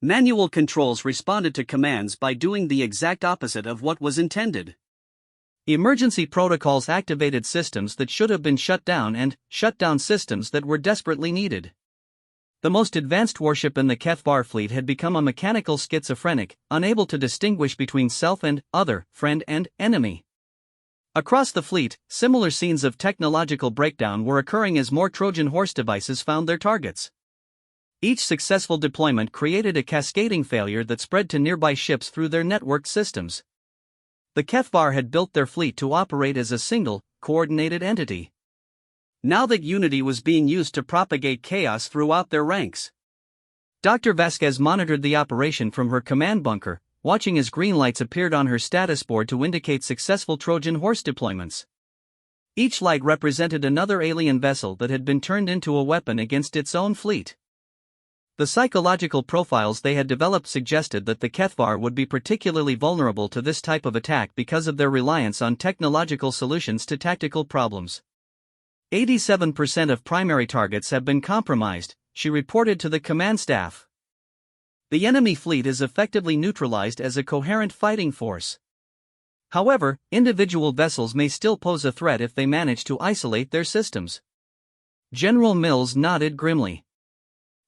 Manual controls responded to commands by doing the exact opposite of what was intended. Emergency protocols activated systems that should have been shut down and shut down systems that were desperately needed. The most advanced warship in the Kethvar fleet had become a mechanical schizophrenic, unable to distinguish between self and other, friend and enemy. Across the fleet, similar scenes of technological breakdown were occurring as more Trojan horse devices found their targets. Each successful deployment created a cascading failure that spread to nearby ships through their networked systems. The Kethvar had built their fleet to operate as a single, coordinated entity. Now that unity was being used to propagate chaos throughout their ranks. Dr. Vasquez monitored the operation from her command bunker, watching as green lights appeared on her status board to indicate successful Trojan horse deployments. Each light represented another alien vessel that had been turned into a weapon against its own fleet. The psychological profiles they had developed suggested that the Kethvar would be particularly vulnerable to this type of attack because of their reliance on technological solutions to tactical problems. 87% of primary targets have been compromised, she reported to the command staff. The enemy fleet is effectively neutralized as a coherent fighting force. However, individual vessels may still pose a threat if they manage to isolate their systems. General Mills nodded grimly.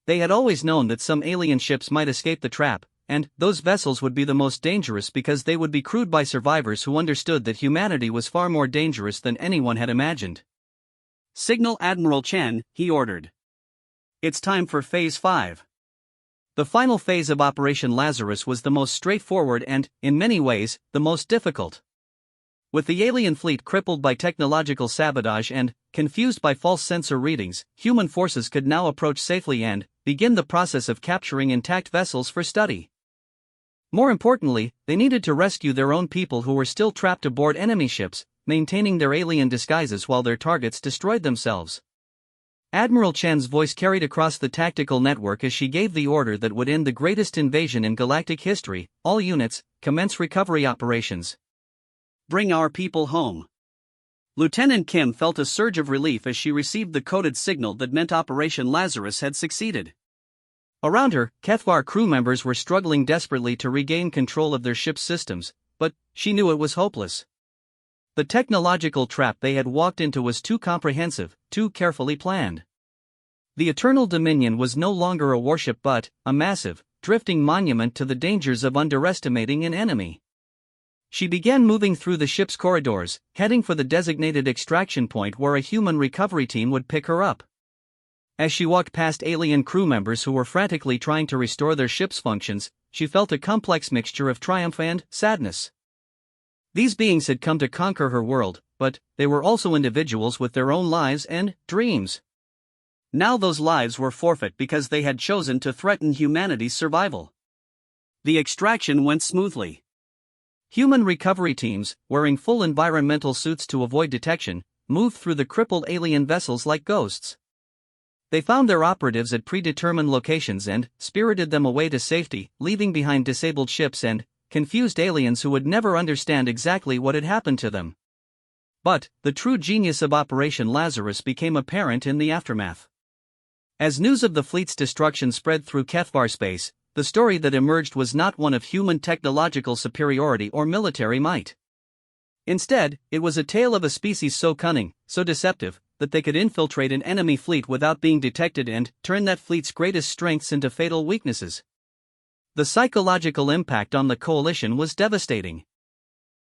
They had always known that some alien ships might escape the trap, and those vessels would be the most dangerous because they would be crewed by survivors who understood that humanity was far more dangerous than anyone had imagined. "Signal Admiral Chen," he ordered. "It's time for Phase 5. The final phase of Operation Lazarus was the most straightforward and, in many ways, the most difficult. With the alien fleet crippled by technological sabotage and confused by false sensor readings, human forces could now approach safely and begin the process of capturing intact vessels for study. More importantly, they needed to rescue their own people who were still trapped aboard enemy ships, maintaining their alien disguises while their targets destroyed themselves. Admiral Chen's voice carried across the tactical network as she gave the order that would end the greatest invasion in galactic history. "All units, commence recovery operations. Bring our people home." Lieutenant Kim felt a surge of relief as she received the coded signal that meant Operation Lazarus had succeeded. Around her, Kethvar crew members were struggling desperately to regain control of their ship's systems, but she knew it was hopeless. The technological trap they had walked into was too comprehensive, too carefully planned. The Eternal Dominion was no longer a warship but a massive, drifting monument to the dangers of underestimating an enemy. She began moving through the ship's corridors, heading for the designated extraction point where a human recovery team would pick her up. As she walked past alien crew members who were frantically trying to restore their ship's functions, she felt a complex mixture of triumph and sadness. These beings had come to conquer her world, but they were also individuals with their own lives and dreams. Now those lives were forfeit because they had chosen to threaten humanity's survival. The extraction went smoothly. Human recovery teams, wearing full environmental suits to avoid detection, moved through the crippled alien vessels like ghosts. They found their operatives at predetermined locations and spirited them away to safety, leaving behind disabled ships and confused aliens who would never understand exactly what had happened to them. But the true genius of Operation Lazarus became apparent in the aftermath. As news of the fleet's destruction spread through Kethvar space, the story that emerged was not one of human technological superiority or military might. Instead, it was a tale of a species so cunning, so deceptive, that they could infiltrate an enemy fleet without being detected and turn that fleet's greatest strengths into fatal weaknesses. The psychological impact on the coalition was devastating.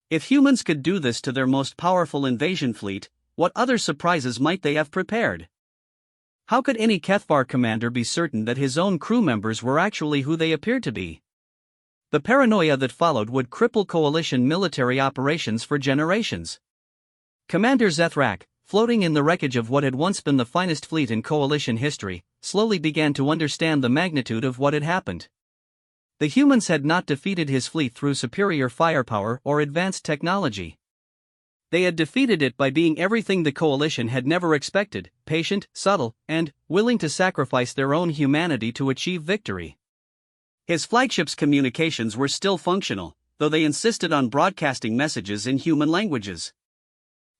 If humans could do this to their most powerful invasion fleet, what other surprises might they have prepared? How could any Kethvar commander be certain that his own crew members were actually who they appeared to be? The paranoia that followed would cripple coalition military operations for generations. Commander Zethrak, floating in the wreckage of what had once been the finest fleet in coalition history, slowly began to understand the magnitude of what had happened. The humans had not defeated his fleet through superior firepower or advanced technology. They had defeated it by being everything the coalition had never expected: patient, subtle, and willing to sacrifice their own humanity to achieve victory. His flagship's communications were still functional, though they insisted on broadcasting messages in human languages.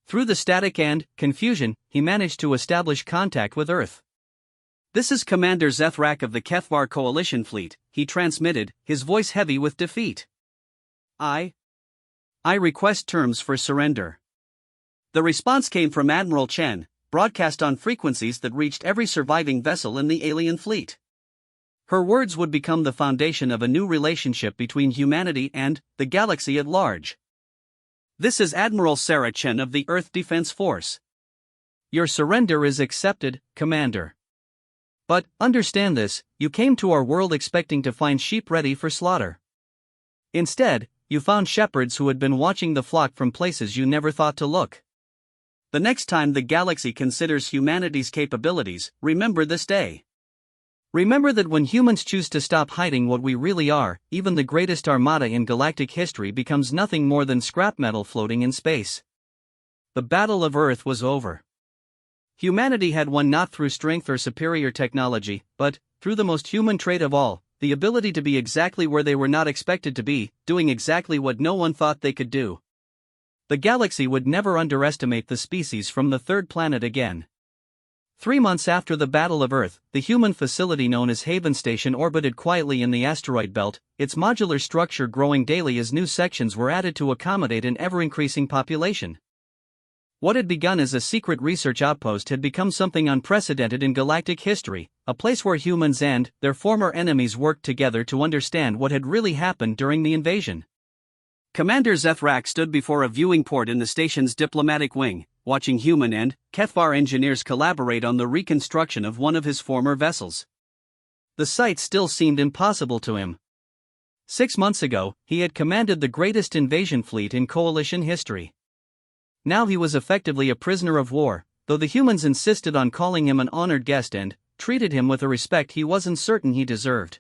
Through the static and confusion, he managed to establish contact with Earth. "This is Commander Zethrak of the Kethvar Coalition Fleet," he transmitted, his voice heavy with defeat. I request terms for surrender." The response came from Admiral Chen, broadcast on frequencies that reached every surviving vessel in the alien fleet. Her words would become the foundation of a new relationship between humanity and the galaxy at large. "This is Admiral Sarah Chen of the Earth Defense Force. Your surrender is accepted, Commander. But, understand this, you came to our world expecting to find sheep ready for slaughter. Instead, you found shepherds who had been watching the flock from places you never thought to look. The next time the galaxy considers humanity's capabilities, remember this day. Remember that when humans choose to stop hiding what we really are, even the greatest armada in galactic history becomes nothing more than scrap metal floating in space." The Battle of Earth was over. Humanity had won not through strength or superior technology, but through the most human trait of all, the ability to be exactly where they were not expected to be, doing exactly what no one thought they could do. The galaxy would never underestimate the species from the third planet again. 3 months after the Battle of Earth, the human facility known as Haven Station orbited quietly in the asteroid belt, its modular structure growing daily as new sections were added to accommodate an ever-increasing population. What had begun as a secret research outpost had become something unprecedented in galactic history, a place where humans and their former enemies worked together to understand what had really happened during the invasion. Commander Zethrak stood before a viewing port in the station's diplomatic wing, watching human and Kethvar engineers collaborate on the reconstruction of one of his former vessels. The sight still seemed impossible to him. 6 months ago, he had commanded the greatest invasion fleet in Coalition history. Now he was effectively a prisoner of war, though the humans insisted on calling him an honored guest and treated him with a respect he wasn't certain he deserved.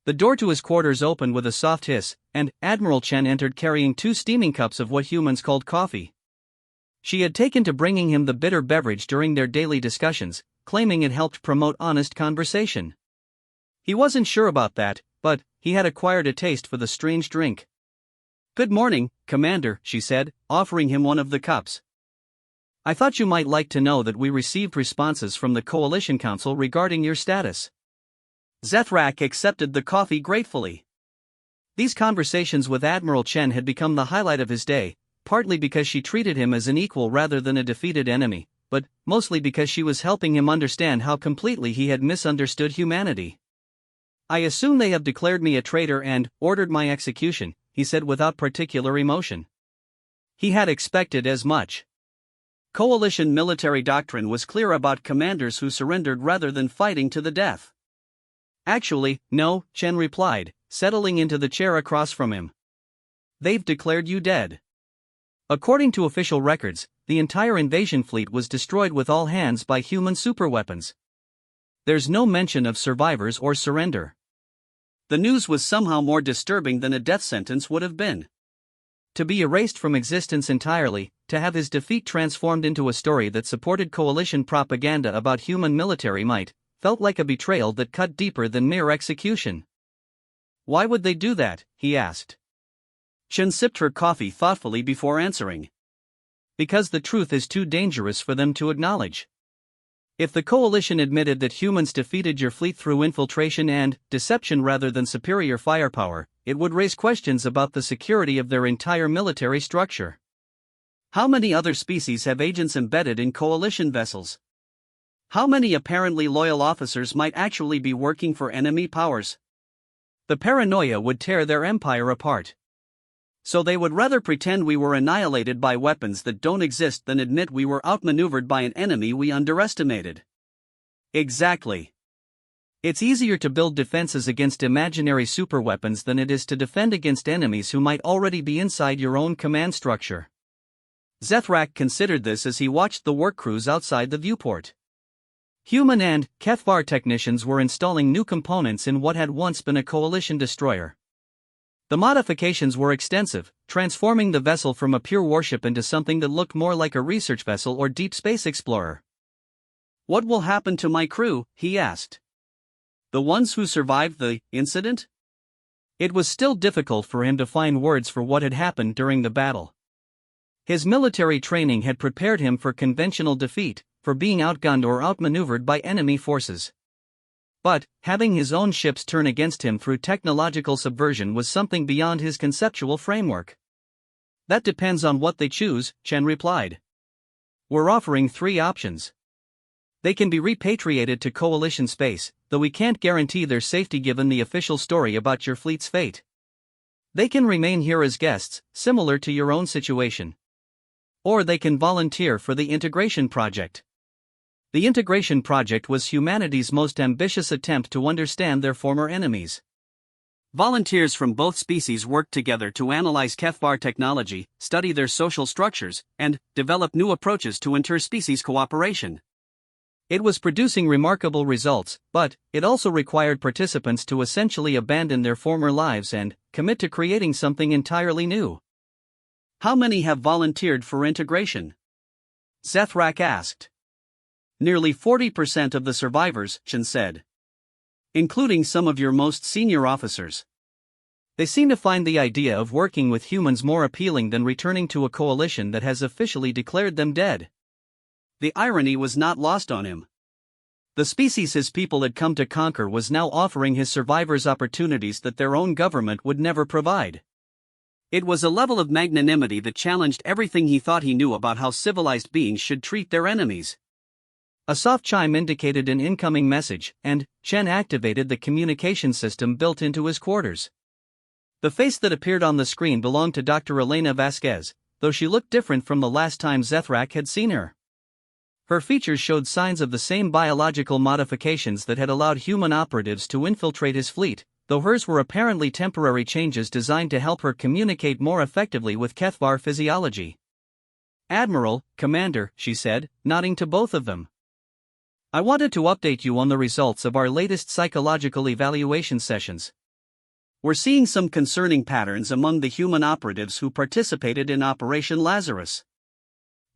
The door to his quarters opened with a soft hiss, and Admiral Chen entered carrying 2 steaming cups of what humans called coffee. She had taken to bringing him the bitter beverage during their daily discussions, claiming it helped promote honest conversation. He wasn't sure about that, but he had acquired a taste for the strange drink. "Good morning, Commander," she said, offering him one of the cups. "I thought you might like to know that we received responses from the Coalition Council regarding your status." Zethrak accepted the coffee gratefully. These conversations with Admiral Chen had become the highlight of his day, partly because she treated him as an equal rather than a defeated enemy, but mostly because she was helping him understand how completely he had misunderstood humanity. "I assume they have declared me a traitor and ordered my execution," he said without particular emotion. He had expected as much. Coalition military doctrine was clear about commanders who surrendered rather than fighting to the death. "Actually, no," Chen replied, settling into the chair across from him. "They've declared you dead." According to official records, the entire invasion fleet was destroyed with all hands by human superweapons. There's no mention of survivors or surrender. The news was somehow more disturbing than a death sentence would have been. To be erased from existence entirely, to have his defeat transformed into a story that supported coalition propaganda about human military might, felt like a betrayal that cut deeper than mere execution. "Why would they do that?" he asked. Chen sipped her coffee thoughtfully before answering. "Because the truth is too dangerous for them to acknowledge. If the coalition admitted that humans defeated your fleet through infiltration and deception rather than superior firepower, it would raise questions about the security of their entire military structure. How many other species have agents embedded in coalition vessels? How many apparently loyal officers might actually be working for enemy powers? The paranoia would tear their empire apart. So they would rather pretend we were annihilated by weapons that don't exist than admit we were outmaneuvered by an enemy we underestimated." Exactly. It's easier to build defenses against imaginary superweapons than it is to defend against enemies who might already be inside your own command structure. Zethrak considered this as he watched the work crews outside the viewport. Human and Kethvar technicians were installing new components in what had once been a Coalition destroyer. The modifications were extensive, transforming the vessel from a pure warship into something that looked more like a research vessel or deep space explorer. "What will happen to my crew?" he asked. "The ones who survived the incident?" It was still difficult for him to find words for what had happened during the battle. His military training had prepared him for conventional defeat, for being outgunned or outmaneuvered by enemy forces. But, having his own ships turn against him through technological subversion was something beyond his conceptual framework. "That depends on what they choose," Chen replied. "We're offering 3 options. They can be repatriated to Coalition space, though we can't guarantee their safety given the official story about your fleet's fate. They can remain here as guests, similar to your own situation. Or they can volunteer for the Integration Project." The Integration Project was humanity's most ambitious attempt to understand their former enemies. Volunteers from both species worked together to analyze Kethvar technology, study their social structures, and develop new approaches to interspecies cooperation. It was producing remarkable results, but it also required participants to essentially abandon their former lives and commit to creating something entirely new. "How many have volunteered for integration?" Zethrak asked. "Nearly 40% of the survivors," Chen said. "Including some of your most senior officers. They seem to find the idea of working with humans more appealing than returning to a coalition that has officially declared them dead." The irony was not lost on him. The species his people had come to conquer was now offering his survivors opportunities that their own government would never provide. It was a level of magnanimity that challenged everything he thought he knew about how civilized beings should treat their enemies. A soft chime indicated an incoming message, and Chen activated the communication system built into his quarters. The face that appeared on the screen belonged to Dr. Elena Vasquez, though she looked different from the last time Zethrak had seen her. Her features showed signs of the same biological modifications that had allowed human operatives to infiltrate his fleet, though hers were apparently temporary changes designed to help her communicate more effectively with Kethvar physiology. "Admiral, Commander," she said, nodding to both of them. "I wanted to update you on the results of our latest psychological evaluation sessions. We're seeing some concerning patterns among the human operatives who participated in Operation Lazarus."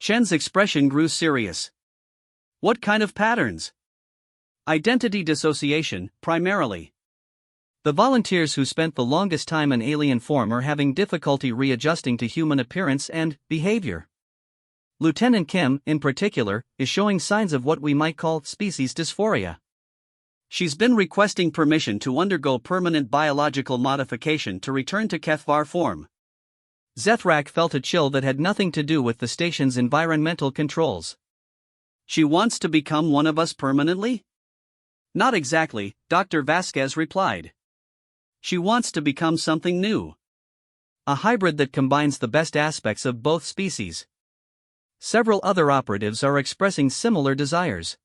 Chen's expression grew serious. "What kind of patterns?" "Identity dissociation, primarily. The volunteers who spent the longest time in alien form are having difficulty readjusting to human appearance and behavior. Lieutenant Kim, in particular, is showing signs of what we might call species dysphoria. She's been requesting permission to undergo permanent biological modification to return to Kethvar form." Zethrak felt a chill that had nothing to do with the station's environmental controls. "She wants to become one of us permanently?" "Not exactly," Dr. Vasquez replied. "She wants to become something new. A hybrid that combines the best aspects of both species." Several other operatives are expressing similar desires.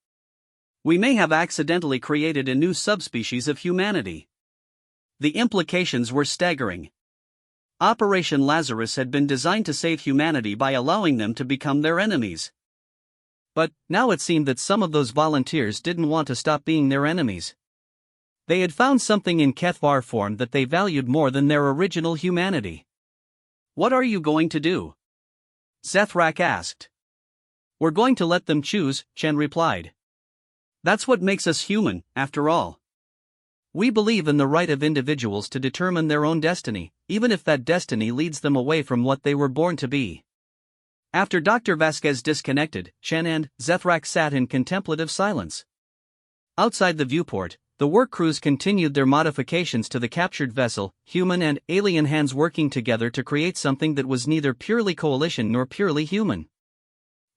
"We may have accidentally created a new subspecies of humanity." The implications were staggering. Operation Lazarus had been designed to save humanity by allowing them to become their enemies. But now it seemed that some of those volunteers didn't want to stop being their enemies. They had found something in Kethvar form that they valued more than their original humanity. "What are you going to do?" Zethrak asked. "We're going to let them choose," Chen replied. "That's what makes us human, after all. We believe in the right of individuals to determine their own destiny, even if that destiny leads them away from what they were born to be." After Dr. Vasquez disconnected, Chen and Zethrak sat in contemplative silence. Outside the viewport, the work crews continued their modifications to the captured vessel, human and alien hands working together to create something that was neither purely coalition nor purely human.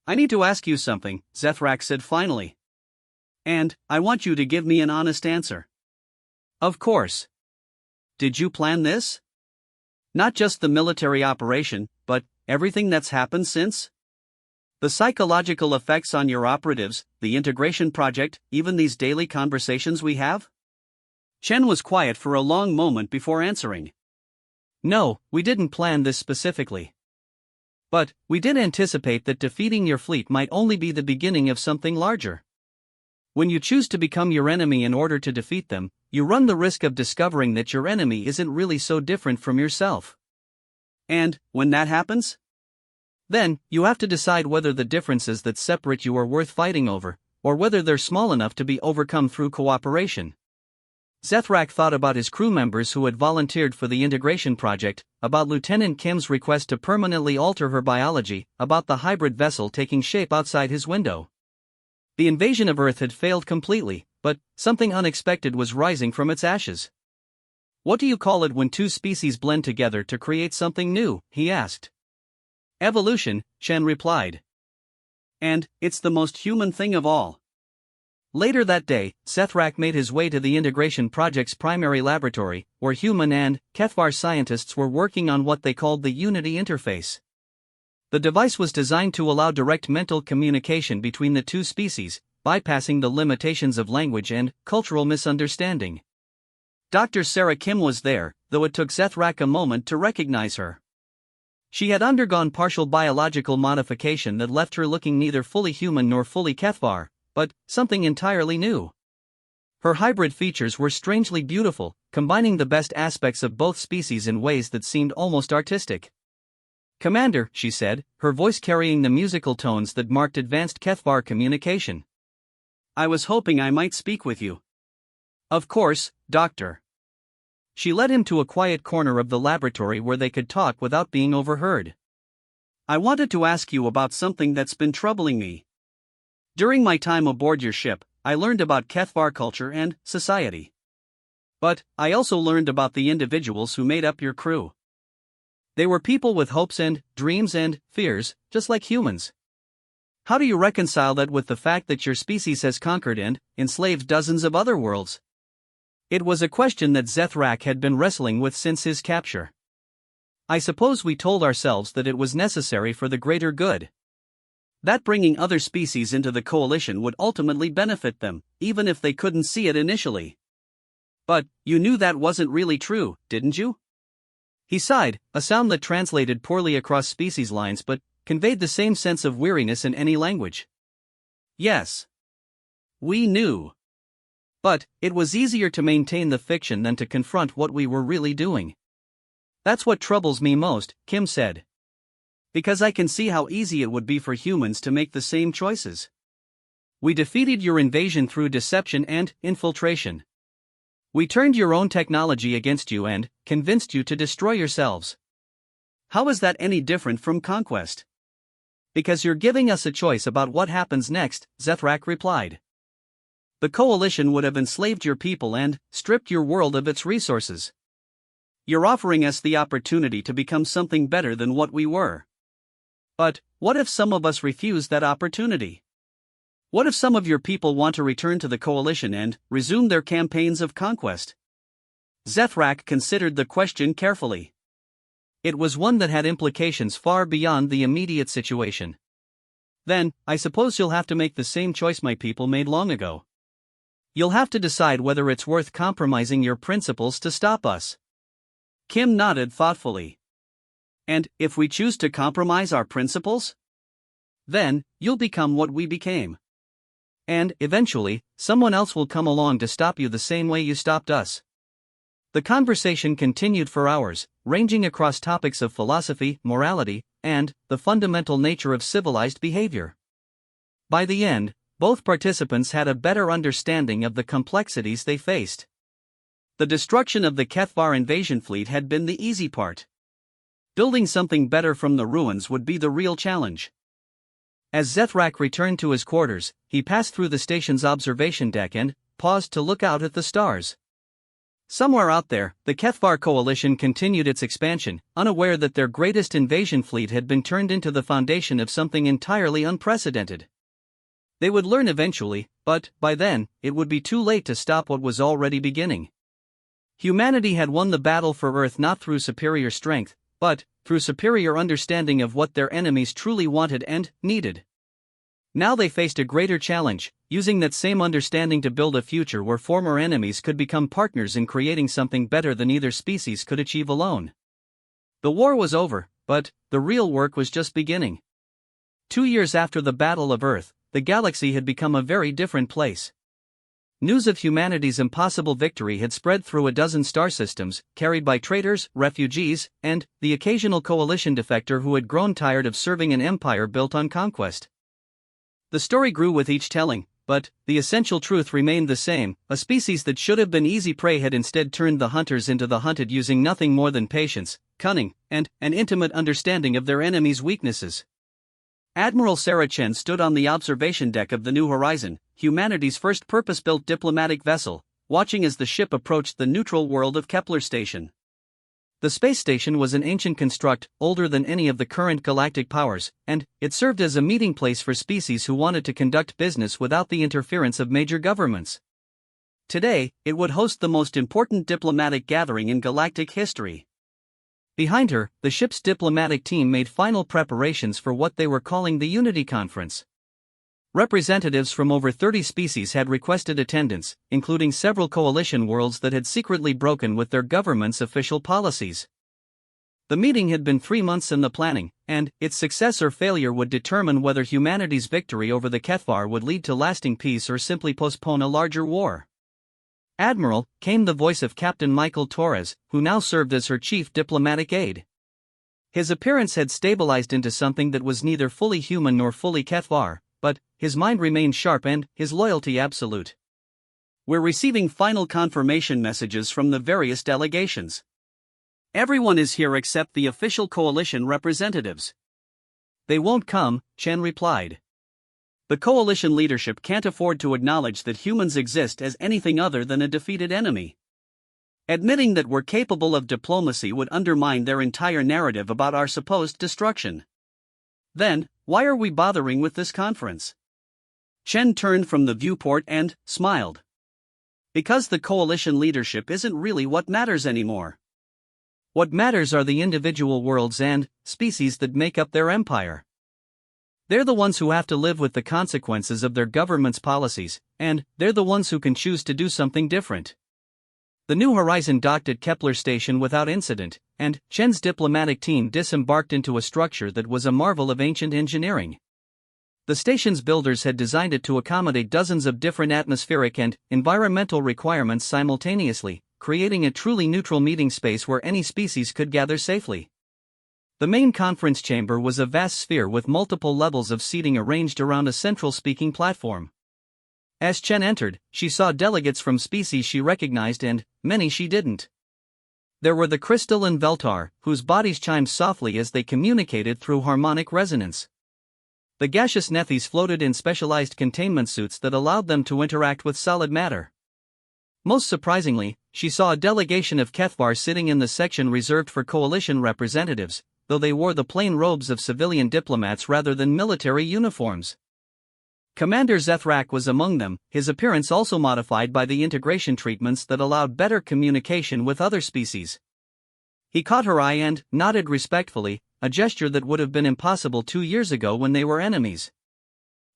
"I need to ask you something," Zethrak said finally. "And I want you to give me an honest answer." "Of course. Did you plan this? Not just the military operation, but everything that's happened since? The psychological effects on your operatives, the integration project, even these daily conversations we have?" Chen was quiet for a long moment before answering. "No, we didn't plan this specifically. But we did anticipate that defeating your fleet might only be the beginning of something larger. When you choose to become your enemy in order to defeat them, you run the risk of discovering that your enemy isn't really so different from yourself. And, when that happens? Then, you have to decide whether the differences that separate you are worth fighting over, or whether they're small enough to be overcome through cooperation. Zethrak thought about his crew members who had volunteered for the integration project, about Lieutenant Kim's request to permanently alter her biology, about the hybrid vessel taking shape outside his window. The invasion of Earth had failed completely, but something unexpected was rising from its ashes. What do you call it when two species blend together to create something new? He asked. Evolution, Chen replied. And it's the most human thing of all. Later that day, Zethrak made his way to the integration project's primary laboratory, where human and Kethvar scientists were working on what they called the Unity interface. The device was designed to allow direct mental communication between the two species, bypassing the limitations of language and cultural misunderstanding. Dr. Sarah Kim was there, though it took Zethrak a moment to recognize her. She had undergone partial biological modification that left her looking neither fully human nor fully Kethvar, but something entirely new. Her hybrid features were strangely beautiful, combining the best aspects of both species in ways that seemed almost artistic. Commander, she said, her voice carrying the musical tones that marked advanced Kethvar communication. I was hoping I might speak with you. Of course, Doctor. She led him to a quiet corner of the laboratory where they could talk without being overheard. I wanted to ask you about something that's been troubling me. During my time aboard your ship, I learned about Kethvar culture and society. But I also learned about the individuals who made up your crew. They were people with hopes and dreams and fears, just like humans. How do you reconcile that with the fact that your species has conquered and enslaved dozens of other worlds? It was a question that Zethrak had been wrestling with since his capture. I suppose we told ourselves that it was necessary for the greater good. That bringing other species into the coalition would ultimately benefit them, even if they couldn't see it initially. But, you knew that wasn't really true, didn't you? He sighed, a sound that translated poorly across species lines but conveyed the same sense of weariness in any language. Yes. We knew. But, it was easier to maintain the fiction than to confront what we were really doing. That's what troubles me most, Kim said. Because I can see how easy it would be for humans to make the same choices. We defeated your invasion through deception and infiltration. We turned your own technology against you and convinced you to destroy yourselves. How is that any different from conquest? Because you're giving us a choice about what happens next, Zethrak replied. The coalition would have enslaved your people and stripped your world of its resources. You're offering us the opportunity to become something better than what we were. But, what if some of us refuse that opportunity? What if some of your people want to return to the coalition and resume their campaigns of conquest? Zethrak considered the question carefully. It was one that had implications far beyond the immediate situation. Then, I suppose you'll have to make the same choice my people made long ago. You'll have to decide whether it's worth compromising your principles to stop us. Kim nodded thoughtfully. And, if we choose to compromise our principles? Then, you'll become what we became. And, eventually, someone else will come along to stop you the same way you stopped us. The conversation continued for hours, ranging across topics of philosophy, morality, and the fundamental nature of civilized behavior. By the end, both participants had a better understanding of the complexities they faced. The destruction of the Kethvar invasion fleet had been the easy part. Building something better from the ruins would be the real challenge. As Zethrak returned to his quarters, he passed through the station's observation deck and paused to look out at the stars. Somewhere out there, the Kethvar coalition continued its expansion, unaware that their greatest invasion fleet had been turned into the foundation of something entirely unprecedented. They would learn eventually, but, by then, it would be too late to stop what was already beginning. Humanity had won the battle for Earth not through superior strength, but through superior understanding of what their enemies truly wanted and needed. Now they faced a greater challenge, using that same understanding to build a future where former enemies could become partners in creating something better than either species could achieve alone. The war was over, but the real work was just beginning. 2 years after the Battle of Earth, the galaxy had become a very different place. news of humanity's impossible victory had spread through a dozen star systems, carried by traitors, refugees, and the occasional coalition defector who had grown tired of serving an empire built on conquest. The story grew with each telling, but the essential truth remained the same: a species that should have been easy prey had instead turned the hunters into the hunted, using nothing more than patience, cunning, and an intimate understanding of their enemies' weaknesses. Admiral Sarah Chen stood on the observation deck of the New Horizon, humanity's first purpose-built diplomatic vessel, watching as the ship approached the neutral world of Kepler Station. The space station was an ancient construct, older than any of the current galactic powers, and it served as a meeting place for species who wanted to conduct business without the interference of major governments. Today, it would host the most important diplomatic gathering in galactic history. Behind her, the ship's diplomatic team made final preparations for what they were calling the Unity Conference. Representatives from over 30 species had requested attendance, including several coalition worlds that had secretly broken with their government's official policies. The meeting had been 3 months in the planning, and its success or failure would determine whether humanity's victory over the Kethvar would lead to lasting peace or simply postpone a larger war. "Admiral," came the voice of Captain Michael Torres, who now served as her chief diplomatic aide. His appearance had stabilized into something that was neither fully human nor fully Kethvar, but his mind remained sharp and his loyalty absolute. "We're receiving final confirmation messages from the various delegations. Everyone is here except the official coalition representatives." "They won't come," Chen replied. "The coalition leadership can't afford to acknowledge that humans exist as anything other than a defeated enemy. Admitting that we're capable of diplomacy would undermine their entire narrative about our supposed destruction. Then, why are we bothering with this conference?" Chen turned from the viewport and smiled. "Because the coalition leadership isn't really what matters anymore. What matters are the individual worlds and species that make up their empire. They're the ones who have to live with the consequences of their government's policies, and they're the ones who can choose to do something different." The New Horizon docked at Kepler Station without incident, and Chen's diplomatic team disembarked into a structure that was a marvel of ancient engineering. The station's builders had designed it to accommodate dozens of different atmospheric and environmental requirements simultaneously, creating a truly neutral meeting space where any species could gather safely. The main conference chamber was a vast sphere with multiple levels of seating arranged around a central speaking platform. As Chen entered, she saw delegates from species she recognized and many she didn't. There were the Crystal and Veltar, whose bodies chimed softly as they communicated through harmonic resonance. The gaseous Nethys floated in specialized containment suits that allowed them to interact with solid matter. Most surprisingly, she saw a delegation of Kethvar sitting in the section reserved for coalition representatives, though they wore the plain robes of civilian diplomats rather than military uniforms. Commander Zethrak was among them, his appearance also modified by the integration treatments that allowed better communication with other species. He caught her eye and nodded respectfully, a gesture that would have been impossible 2 years ago when they were enemies.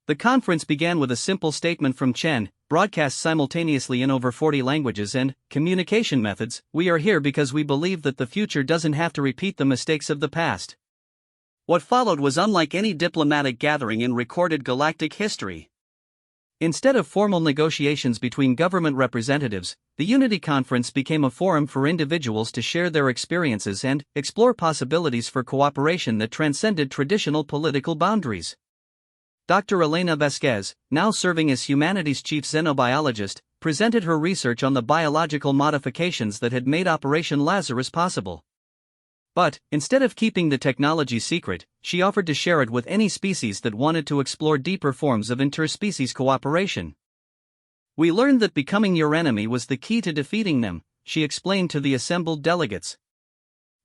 The conference began with a simple statement from Chen, broadcast simultaneously in over 40 languages and communication methods: "We are here because we believe that the future doesn't have to repeat the mistakes of the past." What followed was unlike any diplomatic gathering in recorded galactic history. Instead of formal negotiations between government representatives, the Unity Conference became a forum for individuals to share their experiences and explore possibilities for cooperation that transcended traditional political boundaries. Dr. Elena Vasquez, now serving as humanity's chief xenobiologist, presented her research on the biological modifications that had made Operation Lazarus possible. But, instead of keeping the technology secret, she offered to share it with any species that wanted to explore deeper forms of interspecies cooperation. "We learned that becoming your enemy was the key to defeating them," she explained to the assembled delegates.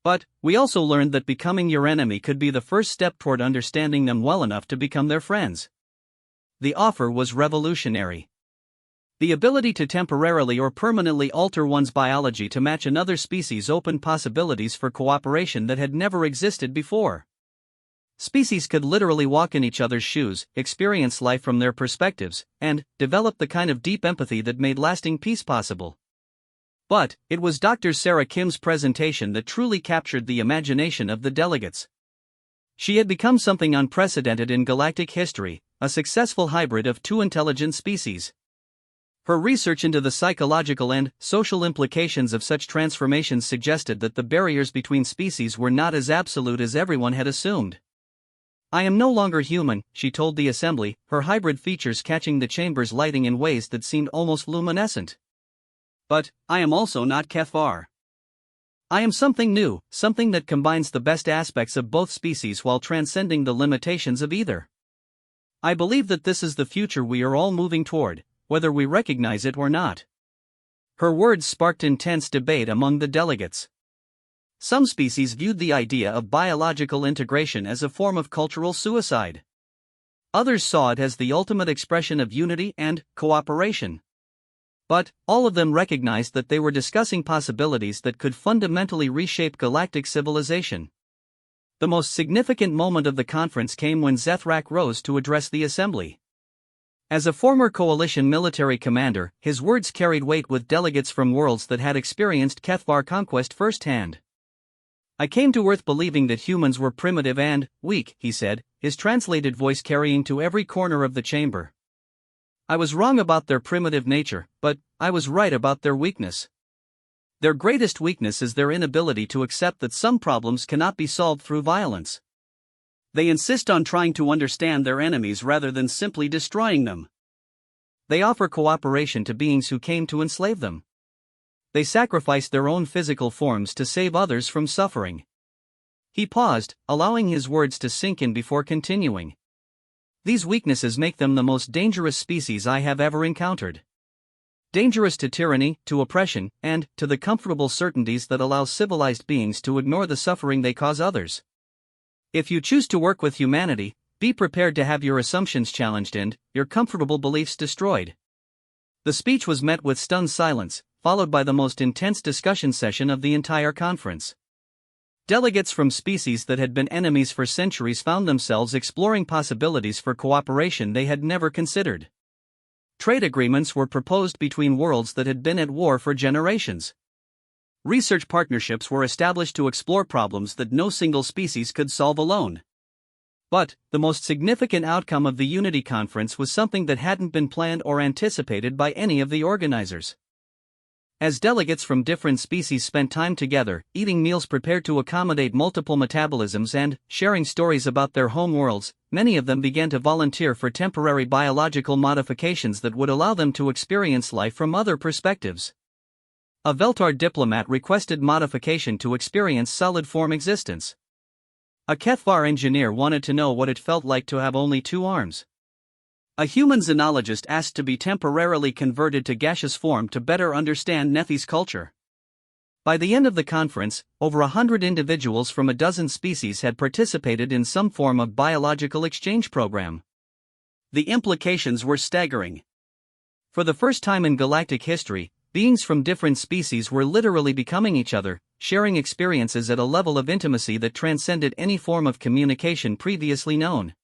"But, we also learned that becoming your enemy could be the first step toward understanding them well enough to become their friends." The offer was revolutionary. The ability to temporarily or permanently alter one's biology to match another species opened possibilities for cooperation that had never existed before. Species could literally walk in each other's shoes, experience life from their perspectives, and develop the kind of deep empathy that made lasting peace possible. But it was Dr. Sarah Kim's presentation that truly captured the imagination of the delegates. She had become something unprecedented in galactic history, a successful hybrid of two intelligent species. Her research into the psychological and social implications of such transformations suggested that the barriers between species were not as absolute as everyone had assumed. "I am no longer human," she told the assembly, her hybrid features catching the chamber's lighting in ways that seemed almost luminescent. "But I am also not Kethvar. I am something new, something that combines the best aspects of both species while transcending the limitations of either. I believe that this is the future we are all moving toward, whether we recognize it or not." Her words sparked intense debate among the delegates. Some species viewed the idea of biological integration as a form of cultural suicide. Others saw it as the ultimate expression of unity and cooperation. But all of them recognized that they were discussing possibilities that could fundamentally reshape galactic civilization. The most significant moment of the conference came when Zethrak rose to address the assembly. As a former coalition military commander, his words carried weight with delegates from worlds that had experienced Kethvar conquest firsthand. "I came to Earth believing that humans were primitive and weak," he said, his translated voice carrying to every corner of the chamber. "I was wrong about their primitive nature, but I was right about their weakness. Their greatest weakness is their inability to accept that some problems cannot be solved through violence. They insist on trying to understand their enemies rather than simply destroying them. They offer cooperation to beings who came to enslave them. They sacrifice their own physical forms to save others from suffering." He paused, allowing his words to sink in before continuing. "These weaknesses make them the most dangerous species I have ever encountered. Dangerous to tyranny, to oppression, and to the comfortable certainties that allow civilized beings to ignore the suffering they cause others. If you choose to work with humanity, be prepared to have your assumptions challenged and your comfortable beliefs destroyed." The speech was met with stunned silence, followed by the most intense discussion session of the entire conference. Delegates from species that had been enemies for centuries found themselves exploring possibilities for cooperation they had never considered. Trade agreements were proposed between worlds that had been at war for generations. Research partnerships were established to explore problems that no single species could solve alone. But the most significant outcome of the Unity Conference was something that hadn't been planned or anticipated by any of the organizers. As delegates from different species spent time together, eating meals prepared to accommodate multiple metabolisms and sharing stories about their home worlds, many of them began to volunteer for temporary biological modifications that would allow them to experience life from other perspectives. A Veltard diplomat requested modification to experience solid-form existence. A Kethvar engineer wanted to know what it felt like to have only 2 arms. A human xenologist asked to be temporarily converted to gaseous form to better understand Nephi's culture. By the end of the conference, over 100 individuals from a dozen species had participated in some form of biological exchange program. The implications were staggering. For the first time in galactic history, beings from different species were literally becoming each other, sharing experiences at a level of intimacy that transcended any form of communication previously known.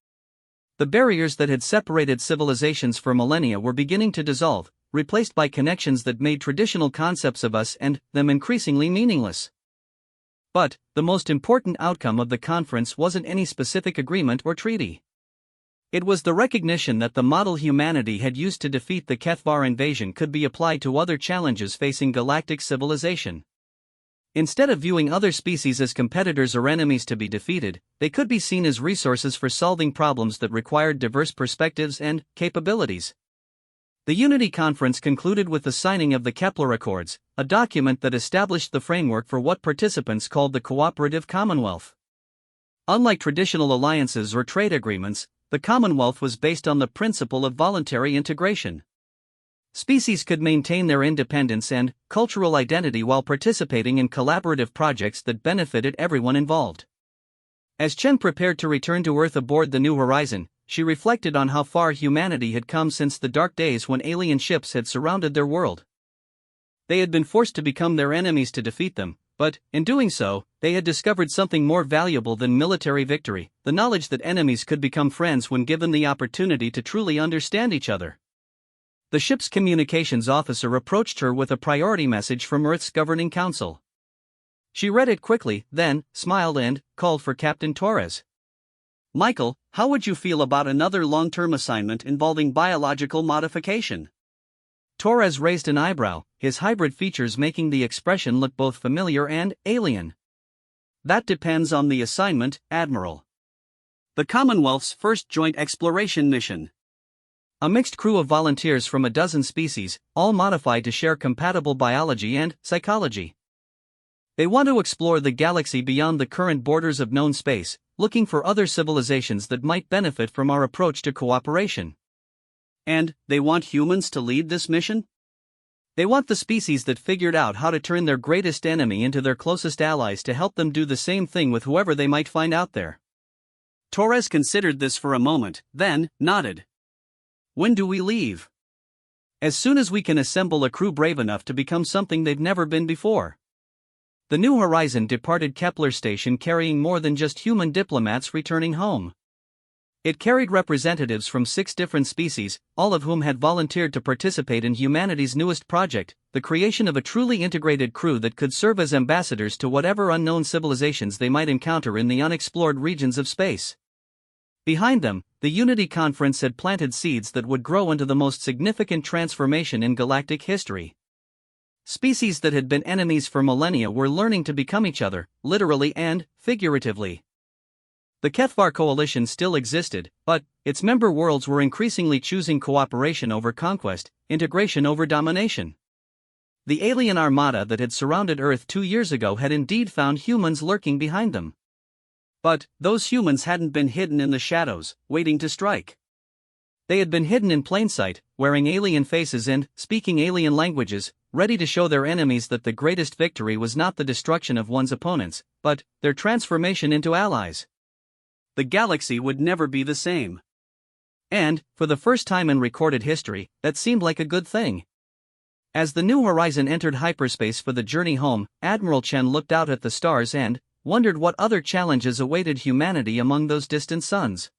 The barriers that had separated civilizations for millennia were beginning to dissolve, replaced by connections that made traditional concepts of us and them increasingly meaningless. But the most important outcome of the conference wasn't any specific agreement or treaty. It was the recognition that the model humanity had used to defeat the Kethvar invasion could be applied to other challenges facing galactic civilization. Instead of viewing other species as competitors or enemies to be defeated, they could be seen as resources for solving problems that required diverse perspectives and capabilities. The Unity Conference concluded with the signing of the Kepler Accords, a document that established the framework for what participants called the Cooperative Commonwealth. Unlike traditional alliances or trade agreements, the Commonwealth was based on the principle of voluntary integration. Species could maintain their independence and cultural identity while participating in collaborative projects that benefited everyone involved. As Chen prepared to return to Earth aboard the New Horizon, she reflected on how far humanity had come since the dark days when alien ships had surrounded their world. They had been forced to become their enemies to defeat them, but, in doing so, they had discovered something more valuable than military victory: the knowledge that enemies could become friends when given the opportunity to truly understand each other. The ship's communications officer approached her with a priority message from Earth's governing council. She read it quickly, then smiled and called for Captain Torres. "Michael, how would you feel about another long-term assignment involving biological modification?" Torres raised an eyebrow, his hybrid features making the expression look both familiar and alien. That depends on the assignment, Admiral. The Commonwealth's first joint exploration mission. A mixed crew of volunteers from a dozen species, all modified to share compatible biology and psychology. They want to explore the galaxy beyond the current borders of known space, looking for other civilizations that might benefit from our approach to cooperation. And they want humans to lead this mission? They want the species that figured out how to turn their greatest enemy into their closest allies to help them do the same thing with whoever they might find out there. Torres considered this for a moment, then nodded. When do we leave? As soon as we can assemble a crew brave enough to become something they've never been before. The New Horizon departed Kepler Station carrying more than just human diplomats returning home. It carried representatives from 6 different species, all of whom had volunteered to participate in humanity's newest project, the creation of a truly integrated crew that could serve as ambassadors to whatever unknown civilizations they might encounter in the unexplored regions of space. Behind them, the Unity Conference had planted seeds that would grow into the most significant transformation in galactic history. Species that had been enemies for millennia were learning to become each other, literally and figuratively. The Kethvar Coalition still existed, but its member worlds were increasingly choosing cooperation over conquest, integration over domination. The alien armada that had surrounded Earth 2 years ago had indeed found humans lurking behind them. But those humans hadn't been hidden in the shadows, waiting to strike. They had been hidden in plain sight, wearing alien faces and speaking alien languages, ready to show their enemies that the greatest victory was not the destruction of one's opponents, but their transformation into allies. The galaxy would never be the same. And, for the first time in recorded history, that seemed like a good thing. As the New Horizon entered hyperspace for the journey home, Admiral Chen looked out at the stars and wondered what other challenges awaited humanity among those distant suns.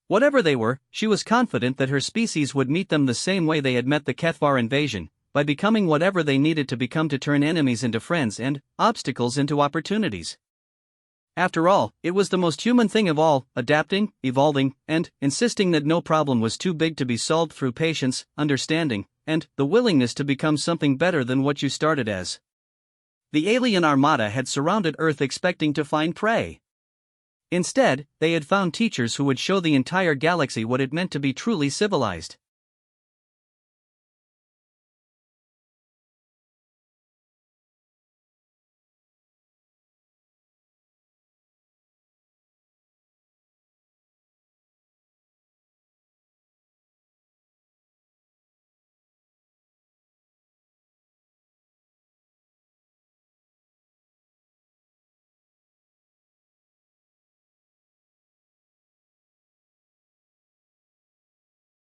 Whatever they were, she was confident that her species would meet them the same way they had met the Kethvar invasion, by becoming whatever they needed to become to turn enemies into friends and obstacles into opportunities. After all, it was the most human thing of all, adapting, evolving, and insisting that no problem was too big to be solved through patience, understanding, and the willingness to become something better than what you started as. The alien armada had surrounded Earth expecting to find prey. Instead, they had found teachers who would show the entire galaxy what it meant to be truly civilized.